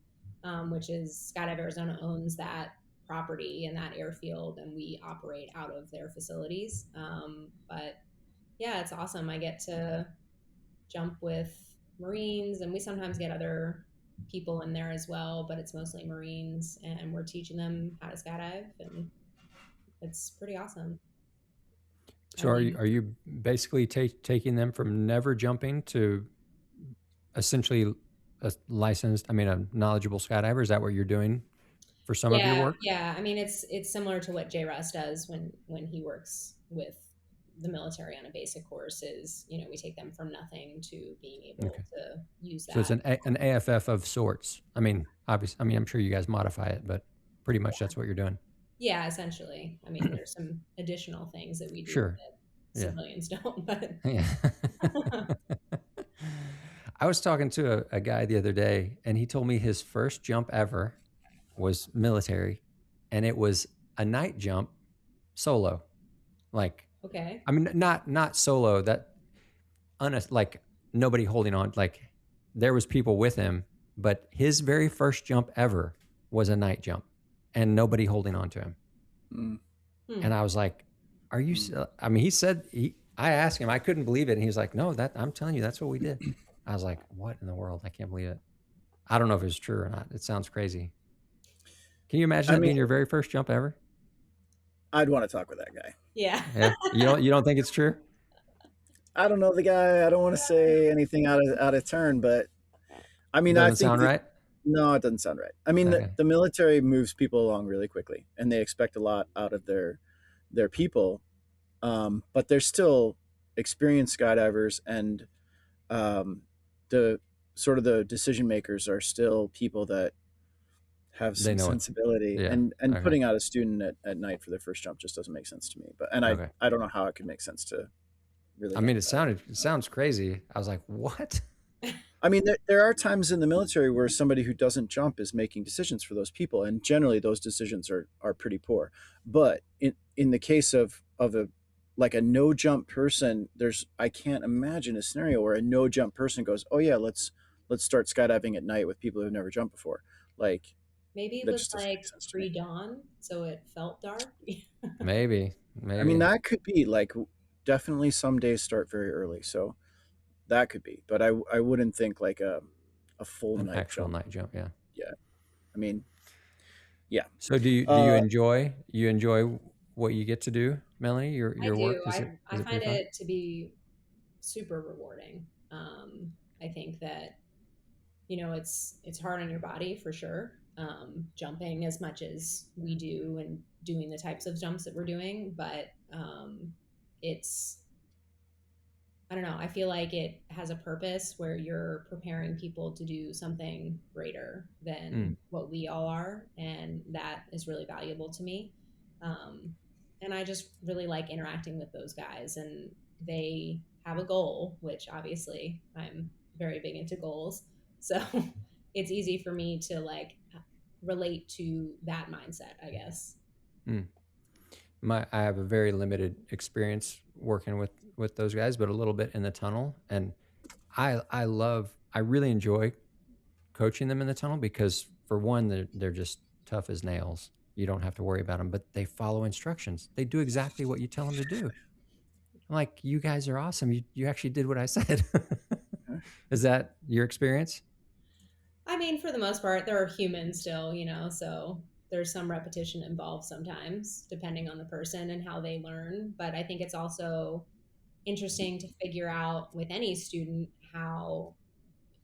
which is Skydive Arizona owns that property and that airfield, and we operate out of their facilities. But yeah, it's awesome. I get to jump with Marines, and we sometimes get other people in there as well, but it's mostly Marines, and we're teaching them how to skydive, and it's pretty awesome. I So mean, are you basically taking them from never jumping to essentially a licensed, I mean, a knowledgeable skydiver? Is that what you're doing for some of your yeah, work? yeah. I mean, it's similar to what JRuss does when he works with the military on a basic course. Is we take them from nothing to being able Okay. to use So it's that. an AFF of sorts. I mean, obviously, I mean, I'm sure you guys modify it, but pretty much that's what you're doing. Yeah, essentially. I mean, there's some additional things that we do Sure. that Yeah. civilians don't, but Yeah. I was talking to a guy the other day, and he told me his first jump ever was military, and it was a night jump solo. Like, Okay. I mean, not solo. Like nobody holding on. Like there was people with him, but his very first jump ever was a night jump, and nobody holding on to him. Mm, And Hmm. I was like, "Are you?" mm. I mean, he said he. I asked him. I couldn't believe it, and he was like, "No, that I'm telling you, that's what we did." I was like, "What in the world? I can't believe it." I don't know if it's true or not. It sounds crazy. Can you imagine I that mean, being your very first jump ever? I'd want to talk with that guy. Yeah. Yeah. You don't think it's true? I don't know the guy. I don't want to say anything out of turn, but I mean, I Doesn't think sound that right. no, it doesn't sound right. I mean, Okay. the military moves people along really quickly, and they expect a lot out of their people. But they're still experienced skydivers, and um, the sort of the decision makers are still people that have They some know it. sensibility. Yeah. And Okay. putting out a student at night for their first jump just doesn't make sense to me. But and I Okay. I don't know how it could make sense to really I mean, young it sounds crazy. I was like, what? I mean, there are times in the military where somebody who doesn't jump is making decisions for those people, and generally those decisions are pretty poor. But in the case of a like a no jump person, there's I can't imagine a scenario where a no jump person goes, "Oh yeah, let's start skydiving at night with people who've never jumped before." Like Maybe it that was just doesn't make like sense to me. pre-dawn, so it felt dark. Maybe. I mean, Maybe that could be like definitely some days start very early, so that could be. But I wouldn't think like a full an night actual jump. night jump. Yeah. Yeah, I mean, yeah. So do you Uh, enjoy what you get to do, Melanie? I Your do. work is I it find pretty fun? it to be super rewarding. I think that it's hard on your body for sure. Jumping as much as we do and doing the types of jumps that we're doing, but it's I don't know. I feel like it has a purpose where you're preparing people to do something greater Mm, than what we all are. And that is really valuable to me. Um, and I just really like interacting with those guys. And they have a goal, which obviously I'm very big into goals. So it's easy for me to like relate to that mindset, I guess. mm. I have a very limited experience working with those guys, but a little bit in the tunnel, and I really enjoy coaching them in the tunnel because for one, they're just tough as nails. You don't have to worry about them, but they follow instructions. They do exactly what you tell them to do. I'm like, you guys are awesome. You actually did what I said. Is that your experience? I mean, for the most part, they're human still, so there's some repetition involved sometimes, depending on the person and how they learn. But I think it's also interesting to figure out with any student how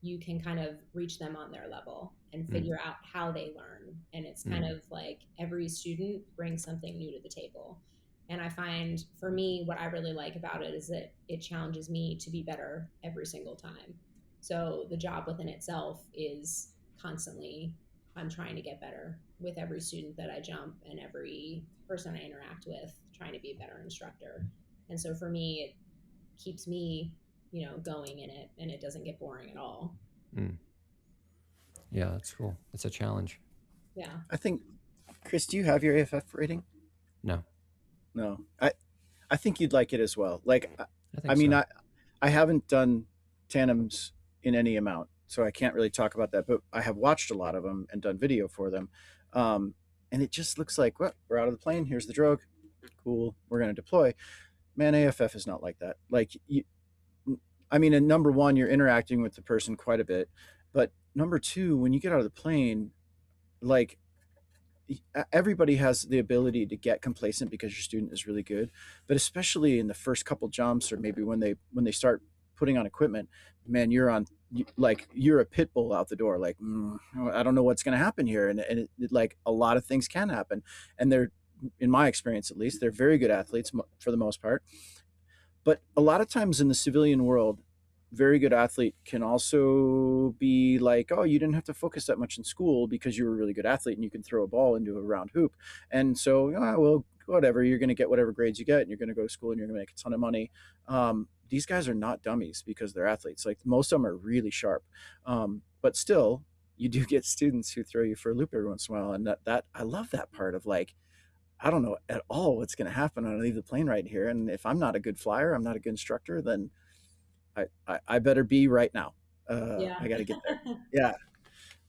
you can kind of reach them on their level and Mm, figure out how they learn. And it's kind mm, of like every student brings something new to the table. And I find for me, what I really like about it is that it challenges me to be better every single time. So the job within itself is constantly, I'm trying to get better with every student that I jump and every person I interact with, trying to be a better instructor. And so for me, it keeps me, going in it and it doesn't get boring at all. mm. Yeah, that's cool. It's a challenge. Yeah. I think, Chris, do you have your AFF rating? No, No. I think you'd like it as well. Like, I I think mean, so. I haven't done tandems in any amount, so I can't really talk about that. But I have watched a lot of them and done video for them, um, and it just looks like, well, we're out of the plane. Here's the drogue. Cool. We're going to deploy. Man, AFF is not like that. Like, I mean, in number one, you're interacting with the person quite a bit, but number two, when you get out of the plane, like everybody has the ability to get complacent because your student is really good, but especially in the first couple jumps or maybe when they start putting on equipment, man, like you're a pit bull out the door, like I don't know what's going to happen here, and like a lot of things can happen, and they're, in my experience at least, they're very good athletes for the most part. But a lot of times in the civilian world, very good athlete can also be like, oh, you didn't have to focus that much in school because you were a really good athlete and you can throw a ball into a round hoop. And so, well, whatever, you're going to get whatever grades you get and you're going to go to school and you're going to make a ton of money. these guys are not dummies because they're athletes. Like most of them are really sharp, but still, you do get students who throw you for a loop every once in a while, and that I love that part of like I don't know at all what's going to happen when I leave the plane right here, and if I'm not a good flyer, I'm not a good instructor, then I better be right now. Yeah. I got to get there.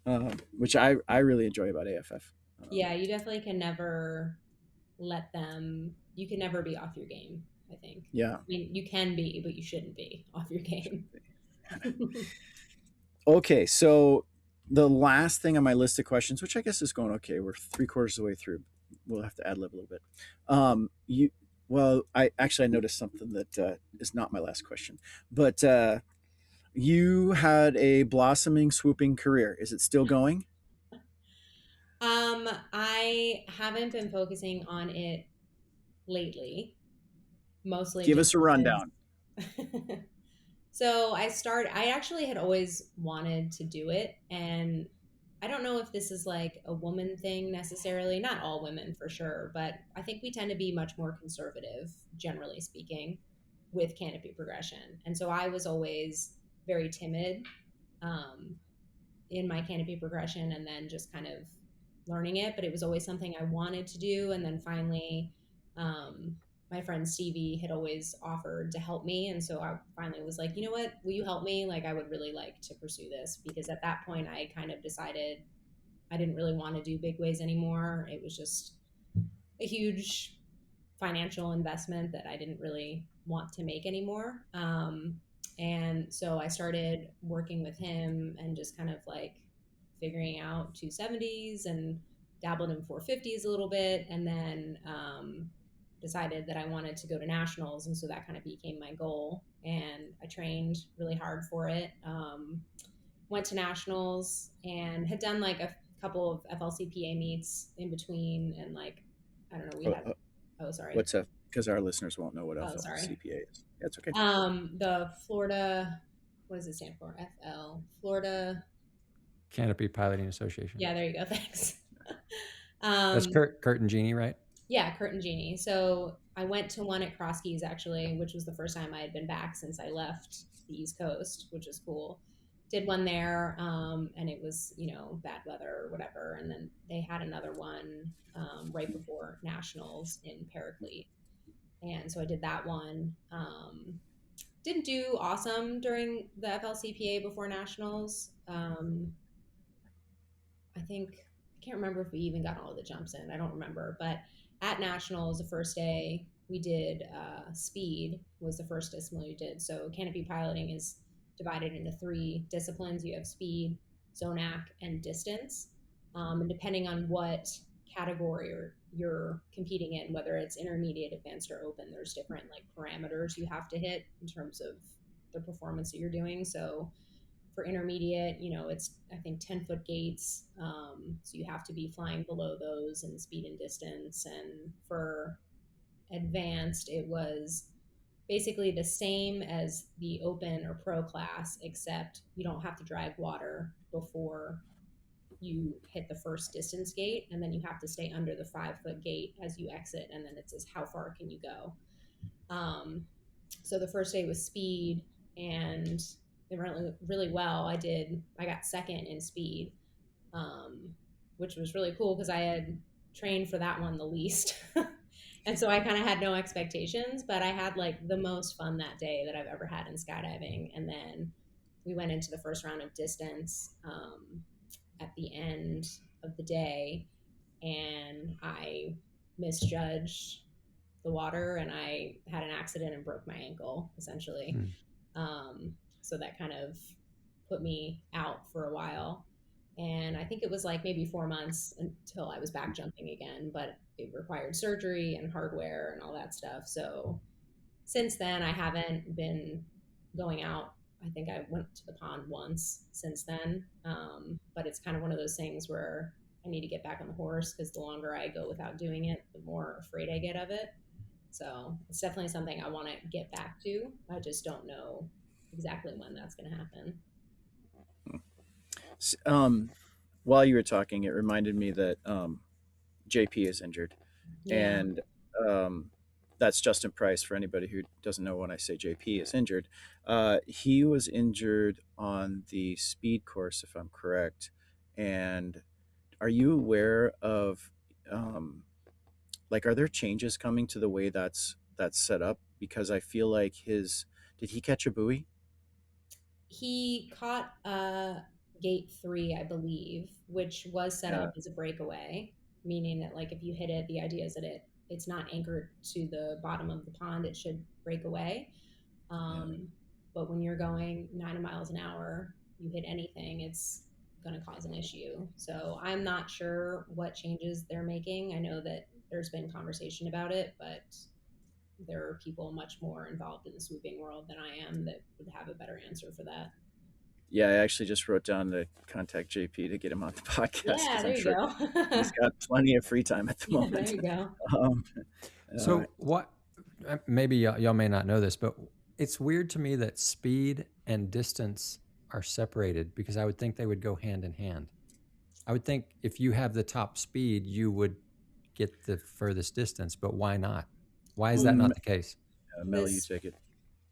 Yeah, which I really enjoy about AFF. Yeah, you definitely can never let them, you can never be off your game, I think. Yeah. I mean, you can be, but you shouldn't be off your game. Okay, so the last thing on my list of questions, which I guess is going okay, we're three-quarters of the way through. We'll have to ad lib a little bit. You well, I noticed something that is not my last question, but you had a blossoming, swooping career. Is it still going? I haven't been focusing on it lately, mostly Give just us a because. rundown. So I actually had always wanted to do it. And I don't know if this is like a woman thing necessarily, not all women for sure, but I think we tend to be much more conservative, generally speaking, with canopy progression. And so I was always very timid. Um, in my canopy progression and then just kind of learning it. But it was always something I wanted to do. And then finally, um, my friend Stevie had always offered to help me. And so I finally was like, you know what, will you help me? Like, I would really like to pursue this because at that point I kind of decided I didn't really want to do big ways anymore. It was just a huge financial investment that I didn't really want to make anymore. And so I started working with him and just kind of like figuring out 270s and dabbled in 450s a little bit. And then decided that I wanted to go to nationals. And so that kind of became my goal. And I trained really hard for it. Went to nationals and had done like a couple of FLCPA meets in between. And like, I don't know, we Uh, had, uh, oh, sorry. what's a because our listeners won't know what Oh, sorry. FLCPA is. That's okay. The Florida, what does it stand for? FL, Florida. Canopy Piloting Association. Yeah, there you go. Thanks. That's um, Kurt and Jeannie, right? yeah, Curtin Genie. So I went to one at Cross Keys actually, which was the first time I had been back since I left the East Coast, which was cool. Did one there, and it was bad weather or whatever. And then they had another one right before nationals in Paraclete, and so I did that one. Didn't do awesome during the FLCPA before nationals. I think I can't remember if we even got all the jumps in. I don't remember, but at nationals, the first day we did speed was the first discipline we did. So canopy piloting is divided into three disciplines. You have speed, zonac, and distance. And depending on what category you're competing in, whether it's intermediate, advanced, or open, there's different like parameters you have to hit in terms of the performance that you're doing. So for intermediate, it's I think 10-foot gates, so you have to be flying below those in speed and distance. And for advanced, it was basically the same as the open or pro class, except you don't have to drag water before you hit the first distance gate, and then you have to stay under the 5-foot gate as you exit, and then it says how far can you go. So the first day was speed, and it went really, really well. I got second in speed, um, which was really cool because I had trained for that one the least. And so I kind of had no expectations, but I had like the most fun that day that I've ever had in skydiving. And then we went into the first round of distance at the end of the day, and I misjudged the water and I had an accident and broke my ankle essentially. Hmm. So that kind of put me out for a while. And I think it was like maybe 4 months until I was back jumping again, but it required surgery and hardware and all that stuff. So since then, I haven't been going out. I think I went to the pond once since then. But it's kind of one of those things where I need to get back on the horse because the longer I go without doing it, the more afraid I get of it. So it's definitely something I want to get back to. I just don't know exactly when that's going to happen. Um, while you were talking, it reminded me that JP is injured, Yeah. and um, that's Justin Price. For anybody who doesn't know, when I say JP is injured, he was injured on the speed course, if I'm correct. And are you aware of, um, like, are there changes coming to the way that's set up? Because I feel like his, did he catch a buoy? He caught gate three, I believe, which was set Yeah, up as a breakaway, meaning that like if you hit it, the idea is that it's not anchored to the bottom of the pond; it should break away. yeah. Um, but when you're going 9 miles an hour, you hit anything, it's going to cause an issue. So I'm not sure what changes they're making. I know that there's been conversation about it, but there are people much more involved in the swooping world than I am that would have a better answer for that. Yeah, I actually just wrote down to contact JP to get him on the podcast Yeah, because there I'm you sure go. he's got plenty of free time at the Yeah, there moment. you go. Um, uh, So what? Maybe y'all may not know this, but it's weird to me that speed and distance are separated because I would think they would go hand in hand. I would think if you have the top speed, you would get the furthest distance, but why not? Why is that um, not the case? Mel, you This take it.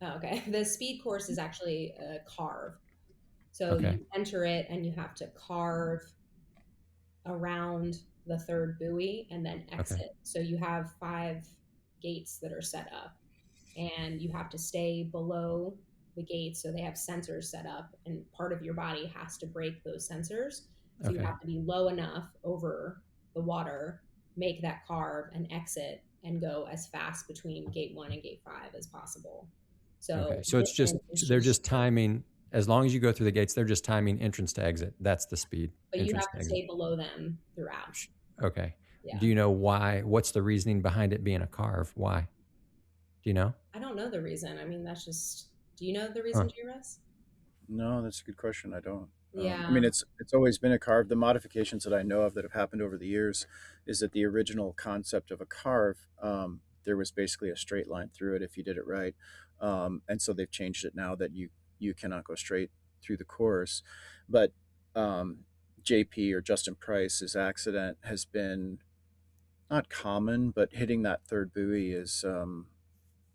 okay. The speed course is actually a carve. So Okay. you enter it and you have to carve around the third buoy and then Okay. exit. So you have five gates that are set up and you have to stay below the gates. So they have sensors set up and part of your body has to break those sensors. So you Okay. have to be low enough over the water, make that carve and exit and go as fast between gate one and gate five as possible. Okay. So So it's just distance is they're just, just timing as long as you go through the gates, they're just timing entrance to exit. That's the speed, but you entrance have to to exit. stay below them throughout. Okay. Do Yeah. you know why? What's the reasoning behind it being a carve? Why? Do you know? I don't know the reason. I mean, that's just, do you know the Huh. reason, JRuss? No, that's a good question. I don't. I Yeah. mean, it's always been a carve. The modifications that I know of that have happened over the years is that the original concept of a carve, there was basically a straight line through it if you did it right, and so they've changed it now that you cannot go straight through the course. But um, JP or Justin Price's accident has been not common, but hitting that third buoy is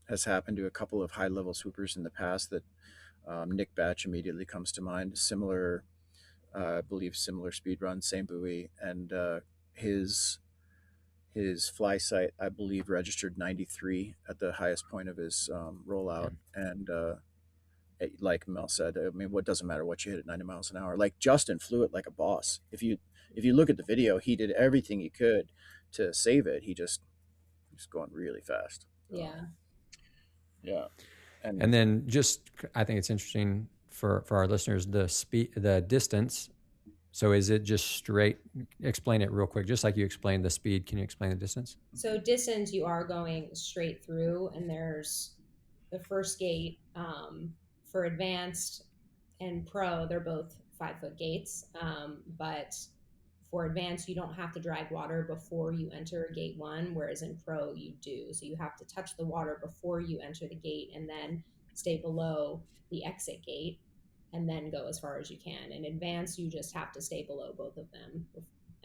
has happened to a couple of high level swoopers in the past. That Nick Batch immediately comes to mind. Similar, I believe, similar speed run, same buoy, and his his fly sight, I believe, registered 93 at the highest point of his rollout. Man. And like Mel said, I mean, what doesn't matter what you hit at 90 miles an hour. Like Justin flew it like a boss. If you look at the video, he did everything he could to save it. He's going really fast. Yeah. Yeah, and And then just I think it's interesting for our listeners the speed the distance. So is it just straight? Explain it real quick, just like you explained the speed. Can you explain the distance? So distance, you are going straight through, and there's the first gate for advanced and pro. They're both 5 foot gates, but for advanced, you don't have to drag water before you enter gate one, whereas in pro you do. So you have to touch the water before you enter the gate, and then stay below the exit gate, and then go as far as you can. In advanced, you just have to stay below both of them,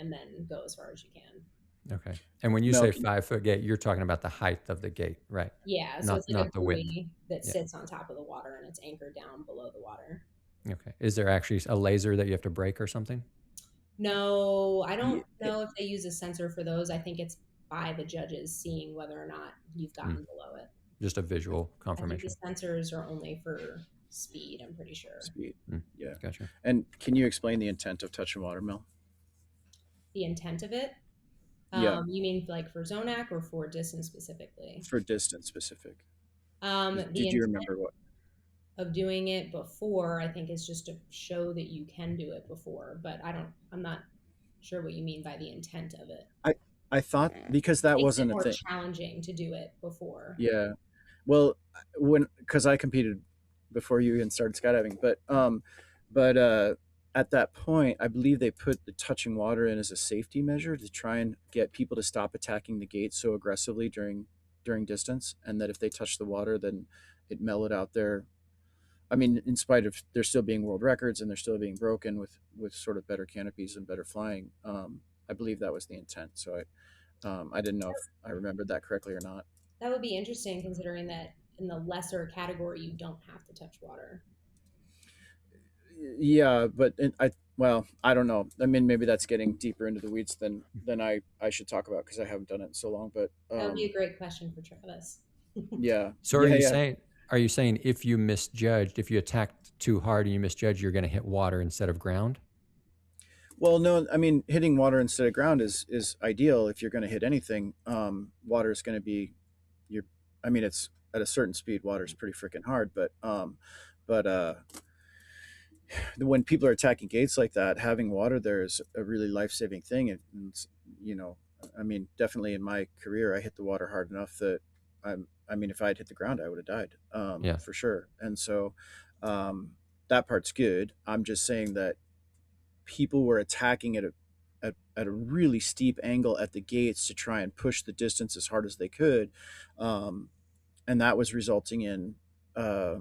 and then go as far as you can. Okay. And when you Mel, say can, 5 foot gate, you're talking about the height of the gate, right? Yeah, so Not it's like a the width. buoy that Yeah. sits on top of the water and it's anchored down below the water. Okay. Is there actually a laser that you have to break or something? No, I don't yeah, know if they use a sensor for those. I think it's by the judges seeing whether or not you've Mm. gotten below it. Just a visual I think the confirmation. sensors are only for speed, I'm pretty sure. speed. Mm. Yeah. Gotcha. And can you explain the intent of touch and water, Mel? The intent of it, Yeah, you mean like for Zonac or for distance specifically? for distance specific. The Did you intent remember what? of doing it before, I think, is just to show that you can do it before, but I'm not sure what you mean by the intent of it. I I thought because that Makes it wasn't a more thing. challenging to do it before. Yeah. Well, when because I competed before you even started skydiving, but at that point, I believe they put the touching water in as a safety measure to try and get people to stop attacking the gate so aggressively during distance, and that if they touch the water, then it mellowed out their. I mean, in spite of there still being world records and they're still being broken with sort of better canopies and better flying, I believe that was the intent. So I didn't know if I remembered that correctly or not. That would be interesting considering that in the lesser category, you don't have to touch water. Yeah, but well, I don't know. I mean, maybe that's getting deeper into the weeds than I should talk about because I haven't done it in so long. But That would be a great question for Travis. yeah, So yeah, yeah. are you saying if you misjudged, if you attacked too hard and you misjudge, you're going to hit water instead of ground? Well, no, I mean, hitting water instead of ground is ideal if you're going to hit anything. Water is going to be your. I mean, it's at a certain speed, water is pretty freaking hard, but when people are attacking gates like that, having water there is a really life saving thing. And you know, I mean, definitely in my career, I hit the water hard enough that I mean, if I had hit the ground, I would have died, Yeah. for sure. And so, um, that part's good. I'm just saying that people were attacking at a really steep angle at the gates to try and push the distance as hard as they could. Um, and that was resulting in uh,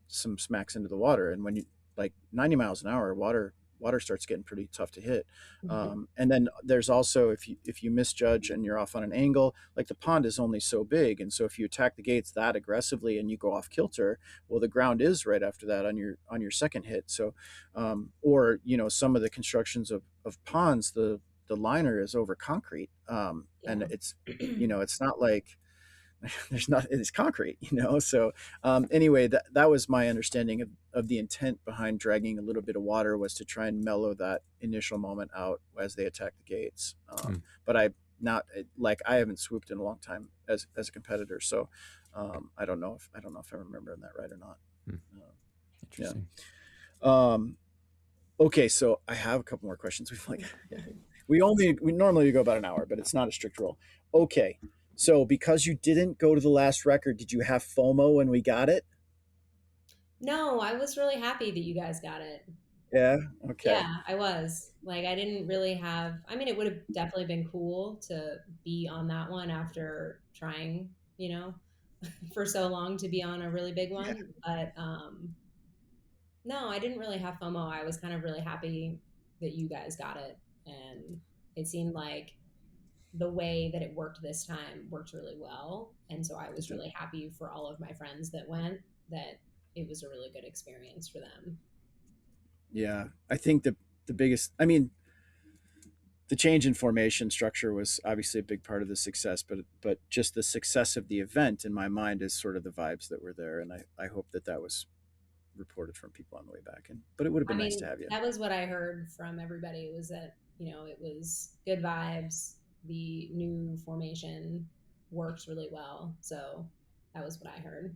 some smacks into the water. And when you like 90 miles an hour, water starts getting pretty tough to hit. And then there's also if you misjudge and you're off on an angle, like the pond is only so big, and so if you attack the gates that aggressively and you go off kilter, well, the ground is right after that on your second hit. So, or some of the constructions of ponds, the liner is over concrete, and Yeah. it's not like there's not it's concrete. So anyway, that was my understanding of the intent behind dragging a little bit of water, was to try and mellow that initial moment out as they attack the gates. Hmm. But I haven't swooped in a long time as a competitor, so I don't know if I'm remembering that right or not. Hmm. uh, yeah. Interesting. Okay, so I have a couple more questions. We normally go about an hour, but it's not a strict rule. Okay, so because you didn't go to the last record, did you have FOMO when we got it? No, I was really happy that you guys got it. Yeah. Okay. Yeah, I was. Like, I didn't really have, I mean, it would have definitely been cool to be on that one after trying, for so long to be on a really big Yeah. one. But no, I didn't really have FOMO. I was kind of really happy that you guys got it. And it seemed like the way that it worked this time worked really well. And so I was really happy for all of my friends that went, that it was a really good experience for them. Yeah. I think the biggest, I mean, the change in formation structure was obviously a big part of the success, but just the success of the event in my mind is sort of the vibes that were there, and I hope that was reported from people on the way back. But it would have I been nice to mean, have you. that was what I heard from everybody, was that, it was good vibes. The new formation works really well. So that was what I heard.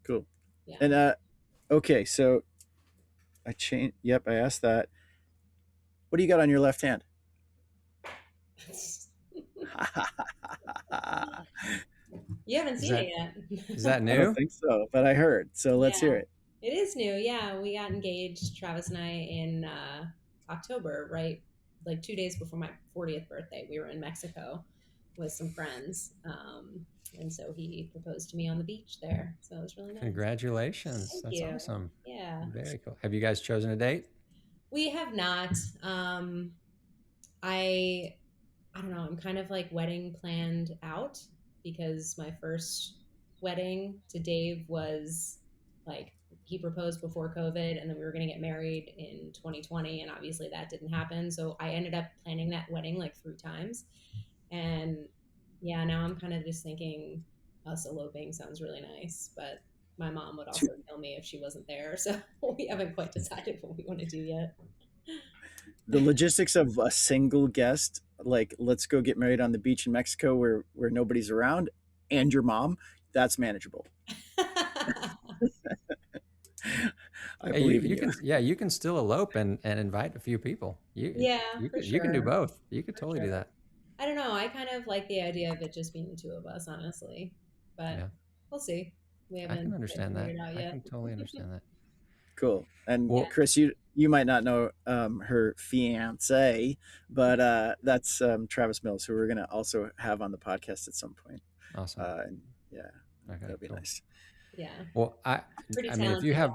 Cool. Yeah. And okay, so I changed. Yep, I asked that. What do you got on your left hand? You haven't Is seen that it is yet. that I don't new? think so, but I heard. So let's hear Yeah. it. It is new. Yeah. We got engaged, Travis and I, in October, right? Like 2 days before my 40th birthday. We were in Mexico with some friends. And so he proposed to me on the beach there. So it was really nice. Congratulations. Thank That's you. awesome. Yeah. Very cool. Have you guys chosen a date? We have not. I I don't know. I'm kind of like wedding planned out because my first wedding to Dave was like, he proposed before COVID, and then we were going to get married in 2020, and obviously that didn't happen. So I ended up planning that wedding like 3 times. And yeah, now I'm kind of just thinking us eloping sounds really nice, but my mom would Two, also kill me if she wasn't there. So we haven't quite decided what we want to do yet. the logistics of a single guest, like let's go get married on the beach in Mexico where nobody's around, and your mom, that's manageable. I Hey, you, believe in you you. can yeah, you can still elope and invite a few people. You Yeah, you for can you can do sure. both. You could For totally do sure. that. I don't know. I kind of like the idea of it just being the two of us, honestly. But Yeah. we'll see. We I can haven't understand figured that. it out I yet. can totally understand that. Cool. And Yeah. Well, Chris, you might not know her fiance, but that's Travis Mills, who we're gonna also have on the podcast at some point. awesome. And yeah, Okay, that'll be cool. nice. Yeah. Well, Pretty I mean, talented guy.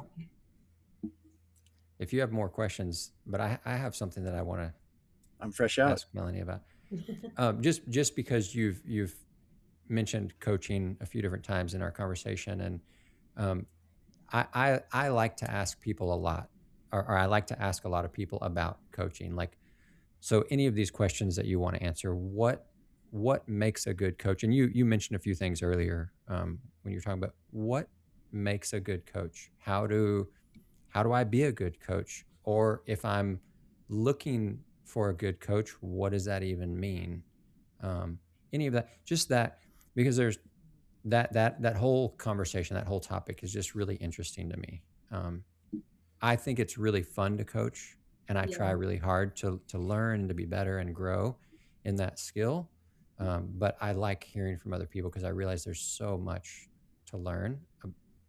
if you have more questions, but I have something that I want to I'm fresh out. ask Melanie about. Just because you've mentioned coaching a few different times in our conversation, and um, I like to ask people a lot, or I like to ask a lot of people about coaching. Like, so any of these questions that you want to answer, what makes a good coach? And you mentioned a few things earlier when you were talking about what makes a good coach. How do I be a good coach? Or if I'm looking for a good coach, what does that even mean? Um, any of that, just that, because there's that whole conversation, that whole topic is just really interesting to me. Um, I think it's really fun to coach, and I try Yeah. really hard to learn and to be better and grow in that skill. But I like hearing from other people because I realize there's so much to learn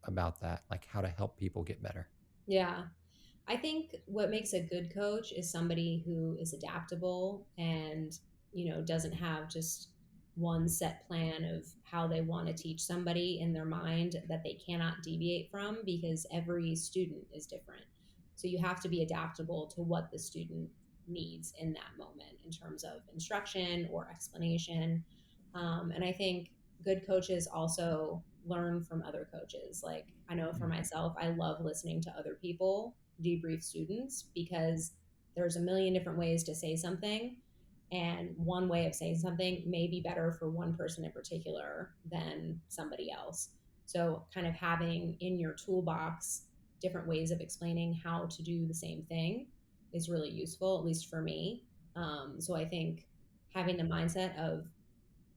about that, like how to help people get better. Yeah. I think what makes a good coach is somebody who is adaptable and, doesn't have just one set plan of how they want to teach somebody in their mind that they cannot deviate from, because every student is different. So you have to be adaptable to what the student needs in that moment in terms of instruction or explanation. And I think good coaches also learn from other coaches. Like, I know for myself, I love listening to other people debrief students, because there's a million different ways to say something, and one way of saying something may be better for one person in particular than somebody else. So kind of having in your toolbox different ways of explaining how to do the same thing is really useful, at least for me. So I think having the mindset of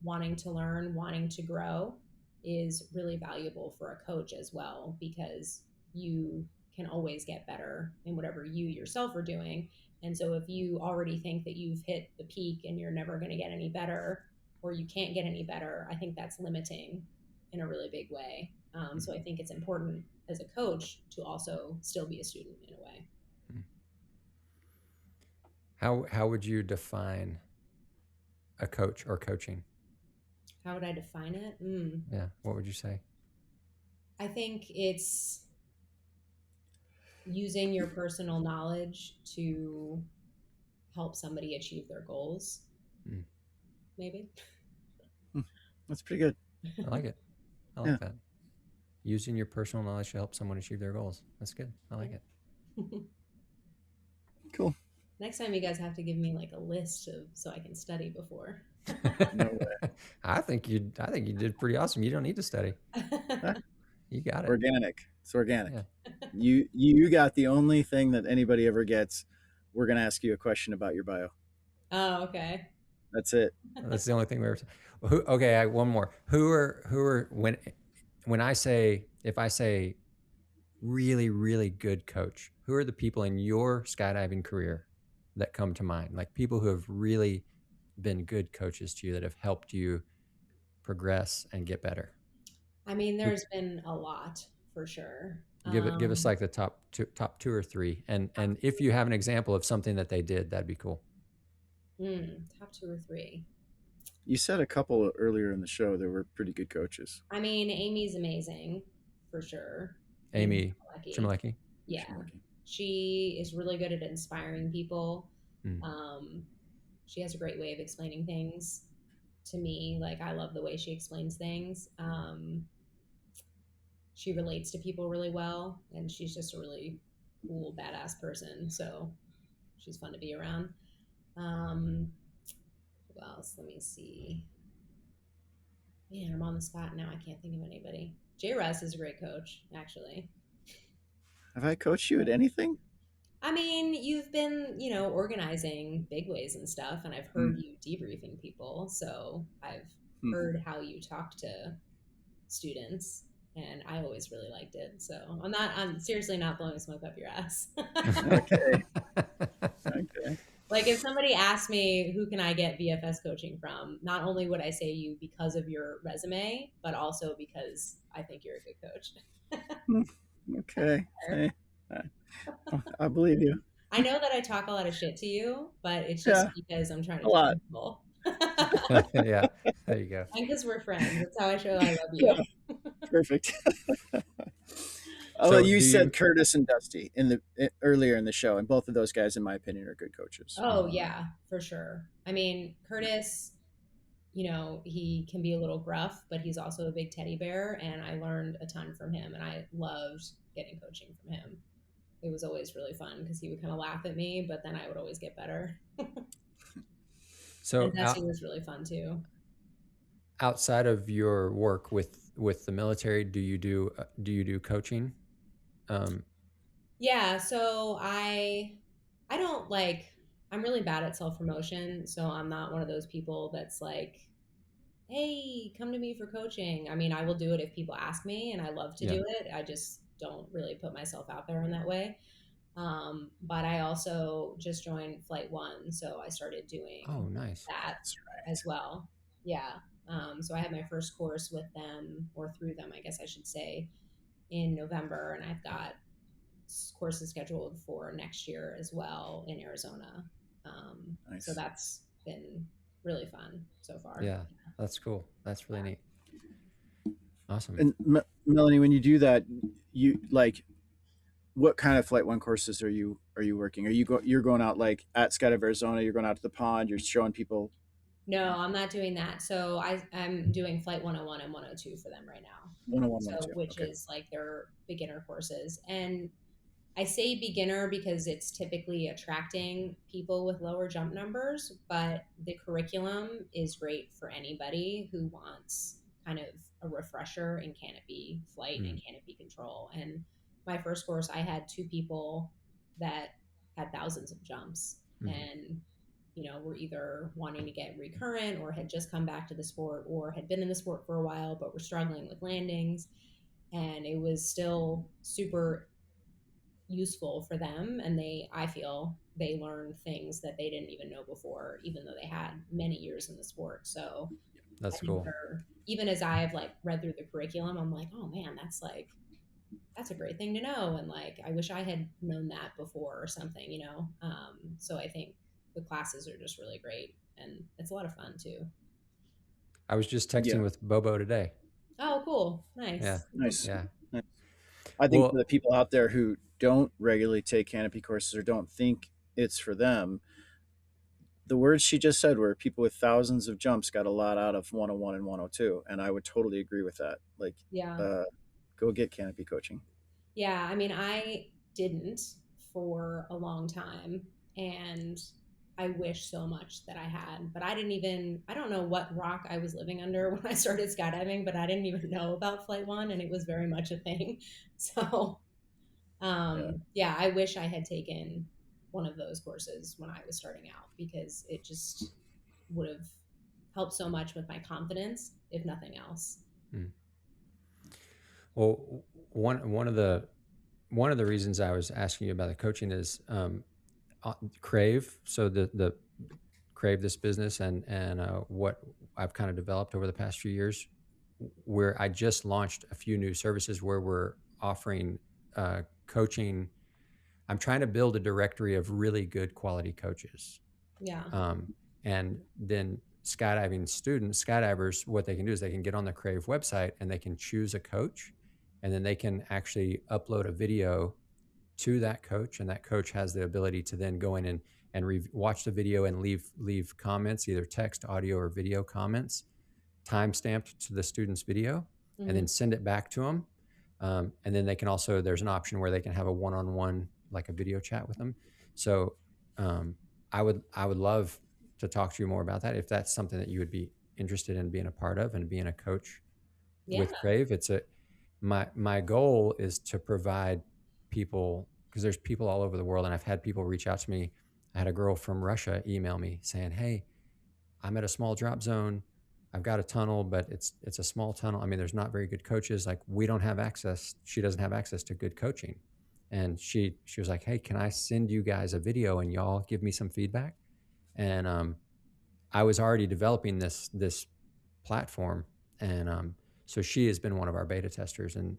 wanting to learn, wanting to grow is really valuable for a coach as well, because you can always get better in whatever you yourself are doing. And so if you already think that you've hit the peak and you're never going to get any better, or you can't get any better, I think that's limiting in a really big way. So I think it's important as a coach to also still be a student in a way. How would you define a coach or coaching? How would I define it? Yeah, what would you say? I think it's using your personal knowledge to help somebody achieve their goals, Mm, maybe. That's pretty good. I like it. I Yeah. like that. Using your personal knowledge to help someone achieve their goals. That's good. I like it. Cool. Next time you guys have to give me like a list of so I can study before. No way. I think you did pretty awesome. You don't need to study. Huh? You got it. Organic. It's organic. Yeah. You got the only thing that anybody ever gets. We're gonna ask you a question about your bio. Oh, okay. That's it. That's the only thing we ever. Okay, one more. Who are when I say, if I say really, really good coach, who are the people in your skydiving career that come to mind? Like people who have really been good coaches to you, that have helped you progress and get better. I mean, there's been a lot for sure. Give us like the top two or three, and if you have an example of something that they did, that'd be cool. Top two or three. You said a couple earlier in the show that were pretty good coaches. I mean, Amy's amazing for sure. Amy Malecki. Chmielewski. Yeah, she is really good at inspiring people. She has a great way of explaining things to me. Like, I love the way she explains things. She relates to people really well, and she's just a really cool, badass person. So she's fun to be around. Who else? Let me see. Man, I'm on the spot now. I can't think of anybody. JRuss is a great coach, actually. Have I coached you at anything? I mean, you've been, organizing big ways and stuff, and I've heard you debriefing people. So I've heard how you talk to students, and I always really liked it. So I'm seriously not blowing smoke up your ass. Okay. Okay. Like, if somebody asked me, who can I get VFS coaching from? Not only would I say you because of your resume, but also because I think you're a good coach. Okay. Hey, I believe you. I know that I talk a lot of shit to you, but it's just because I'm trying to A lot. be humble. Yeah, there you go. And because we're friends. That's how I show I love you. Perfect. So you said Curtis and Dusty earlier in the show, and both of those guys, in my opinion, are good coaches. Oh yeah, for sure. I mean, Curtis, you know, he can be a little gruff, but he's also a big teddy bear. And I learned a ton from him, and I loved getting coaching from him. It was always really fun because he would kind of laugh at me, but then I would always get better. And So Desi was really fun too. outside of your work with the military, do you do coaching? Yeah, so I don't like I'm really bad at self-promotion, so I'm not one of those people that's like, "Hey, come to me for coaching." I mean, I will do it if people ask me and I love to Yeah. do it. I just don't really put myself out there in that way. But I also just joined Flight One, so I started Oh, doing nice. that That's as right. well. Yeah. So I had my first course with them, or through them, I guess I should say, in November, and I've got courses scheduled for next year as well in Arizona. So Nice. that's been really fun so far. Yeah, that's cool. That's really neat. Awesome. And Melanie, when you do that, you like what kind of Flight One courses are you working? You're going out like at Skydive Arizona? You're going out to the pond. You're showing people No, I'm not doing that. So I'm doing Flight 101 and 102 for them right now. 101, So 102. which Okay. is like their beginner courses. And I say beginner because it's typically attracting people with lower jump numbers, but the curriculum is great for anybody who wants kind of a refresher in canopy flight and Mm, canopy control. And my first course, I had two people that had thousands of jumps mm. and were either wanting to get recurrent or had just come back to the sport or had been in the sport for a while but were struggling with landings. And it was still super useful for them, and I feel they learned things that they didn't even know before, even though they had many years in the sport. So I That's think cool. they're, even as I've like read through the curriculum, I'm like, oh man, that's a great thing to know, and like I wish I had known that before or something, so I think the classes are just really great, and it's a lot of fun too. I was just texting Yeah. with Bobo today. Oh, cool. Yeah. Nice. Nice. Yeah. Nice. I think for Well, the people out there who don't regularly take canopy courses or don't think it's for them, the words she just said were people with thousands of jumps got a lot out of 101 and 102, and I would totally agree with that. Like, Yeah. uh, go get canopy coaching. Yeah, I mean, I didn't for a long time, and I wish so much that I had, but I don't know what rock I was living under when I started skydiving, but I didn't even know about Flight One, and it was very much a thing. So, Yeah. yeah, I wish I had taken one of those courses when I was starting out because it just would have helped so much with my confidence, if nothing else. mm. Well, one of the reasons I was asking you about the coaching is Crave. So the Crave, this business, and what I've kind of developed over the past few years, where I just launched a few new services where we're offering coaching. I'm trying to build a directory of really good quality coaches. Yeah. Um, and then skydivers, what they can do is they can get on the Crave website and they can choose a coach, and then they can actually upload a video to that coach, and that coach has the ability to then go in and watch the video and leave comments, either text, audio, or video comments, time stamped to the student's video, and Hmm. then send it back to them. And then they can also, there's an option where they can have a one-on-one, like a video chat with them. So um, I would love to talk to you more about that if that's something that you would be interested in being a part of and being a coach Yeah. with Crave. My goal is to provide people, because there's people all over the world, and I've had people reach out to me. I had a girl from Russia email me saying, "Hey, I'm at a small drop zone. I've got a tunnel, but it's a small tunnel. I mean, there's not very good coaches. Like, we don't have access. She doesn't have access to good coaching." And she was like, "Hey, can I send you guys a video and y'all give me some feedback?" And I was already developing this platform, and so she has been one of our beta testers, and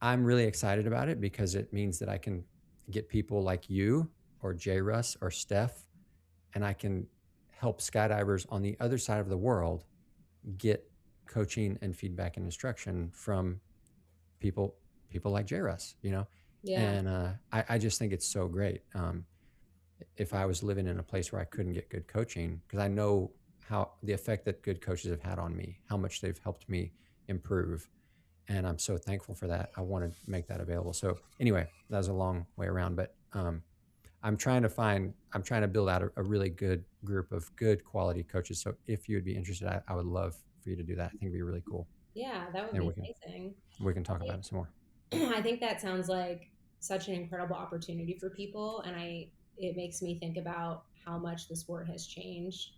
I'm really excited about it because it means that I can get people like you or JRuss or Steph, and I can help skydivers on the other side of the world get coaching and feedback and instruction from people like JRuss, Yeah. and I just think it's so great. If I was living in a place where I couldn't get good coaching, because I know how the effect that good coaches have had on me, how much they've helped me improve. And I'm so thankful for that. I want to make that available. So anyway, that was a long way around, but I'm trying to build out a really good group of good quality coaches. So if you would be interested, I would love for you to do that. I think it'd be really cool. Yeah, that would And be we can amazing. talk about it some more. I think that sounds like such an incredible opportunity for people, and it makes me think about how much the sport has changed,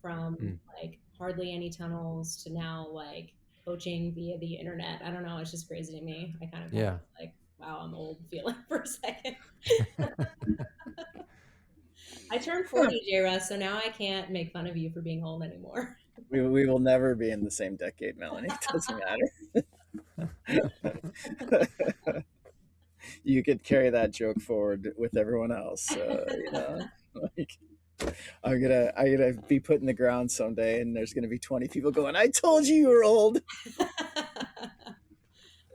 from like hardly any tunnels to now like coaching via the internet. I don't know, it's just crazy to me. I kind of have Yeah. this, like, wow, I'm old feeling for a second. I turned 40, JRuss, so now I can't make fun of you for being old anymore. We will never be in the same decade, Melanie. It doesn't matter. You could carry that joke forward with everyone else. Like, I'm gonna be put in the ground someday, and there's gonna be 20 people going, "I told you you were old."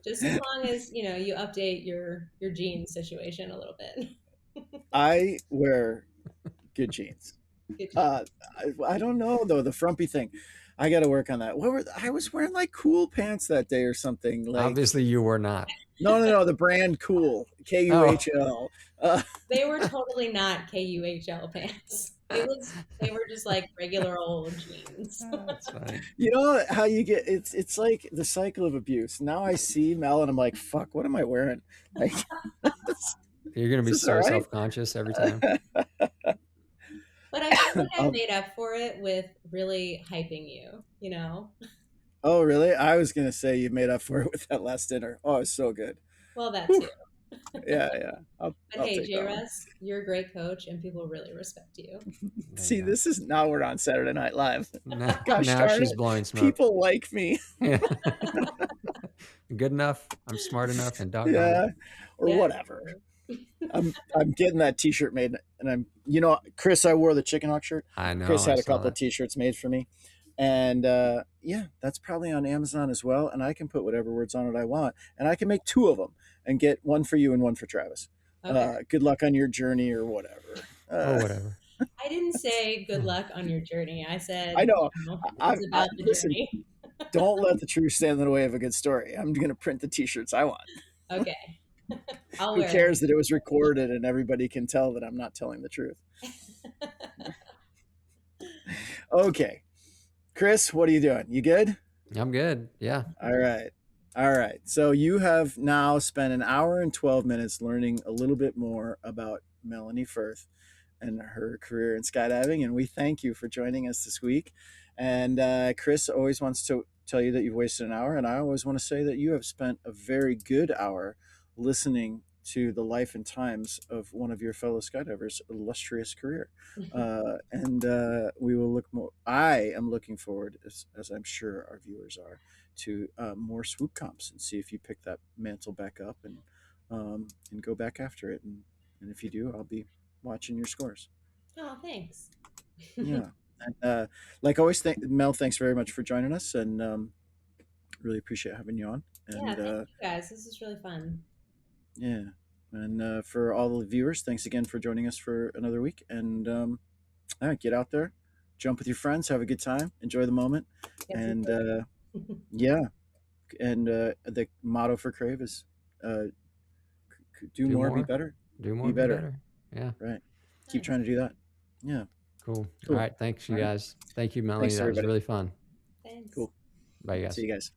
Just as long as you update your gene situation a little bit. I wear good jeans. Good job. I don't know though, the frumpy thing. I got to work on that. I was wearing like cool pants that day or something. Like Obviously, you were not. no, the brand Cool, KUHL. They were totally not KUHL pants. They were just like regular old jeans. That's funny. You know how you get it's like the cycle of abuse. Now I see Mel and I'm like, fuck, what am I wearing? Like, You're gonna be Is this so all right? self-conscious every time. But I feel like I made up for it with really hyping you, Oh, really? I was gonna say you made up for it with that last dinner. Oh, it was so good. Well, that Whew. too. Yeah. But I'll hey, take that one. JRuss, you're a great coach and people really respect you. See, this is now we're on Saturday Night Live. Now, Gosh now darn she's it. blowing smoke. People like me. Yeah. Good enough. I'm smart enough, and doggone Yeah. it. Or whatever. I'm getting that t-shirt made, and Chris, I wore the Chicken Hawk shirt. I know. Chris had I a saw couple that. t-shirts made for me. And yeah, that's probably on Amazon as well. And I can put whatever words on it I want. And I can make 2 of them and get one for you and one for Travis. Okay. Good luck on your journey or whatever. Or whatever. I didn't say good luck on your journey. I said I know. it's about the Listen, journey. don't let the truth stand in the way of a good story. I'm going to print the t-shirts I want. Okay. I'll Who wear cares that it was recorded and everybody can tell that I'm not telling the truth? Okay. Chris, what are you doing? You good? I'm good. Yeah. All right. So you have now spent an hour and 12 minutes learning a little bit more about Melanie Firth and her career in skydiving. And we thank you for joining us this week. And Chris always wants to tell you that you've wasted an hour. And I always want to say that you have spent a very good hour listening to the life and times of one of your fellow skydivers' illustrious career. And we will look more. I am looking forward, as I'm sure our viewers are, to more swoop comps and see if you pick that mantle back up and go back after it. And if you do, I'll be watching your scores. Oh, thanks. Yeah. And like always, Mel, thanks very much for joining us, and really appreciate having you on. And, yeah, thank you guys. This is really fun. Yeah. And for all the viewers, thanks again for joining us for another week. And get out there, jump with your friends, have a good time, enjoy the moment. And yeah. And the motto for Crave is do more, be better. Do more, be better. Yeah. Right. Keep trying to do that. Yeah. Cool. All right. Thanks, you guys. Thank you, Melanie. Thanks, that was everybody. really fun. Thanks. Cool. Bye, you guys. See you guys.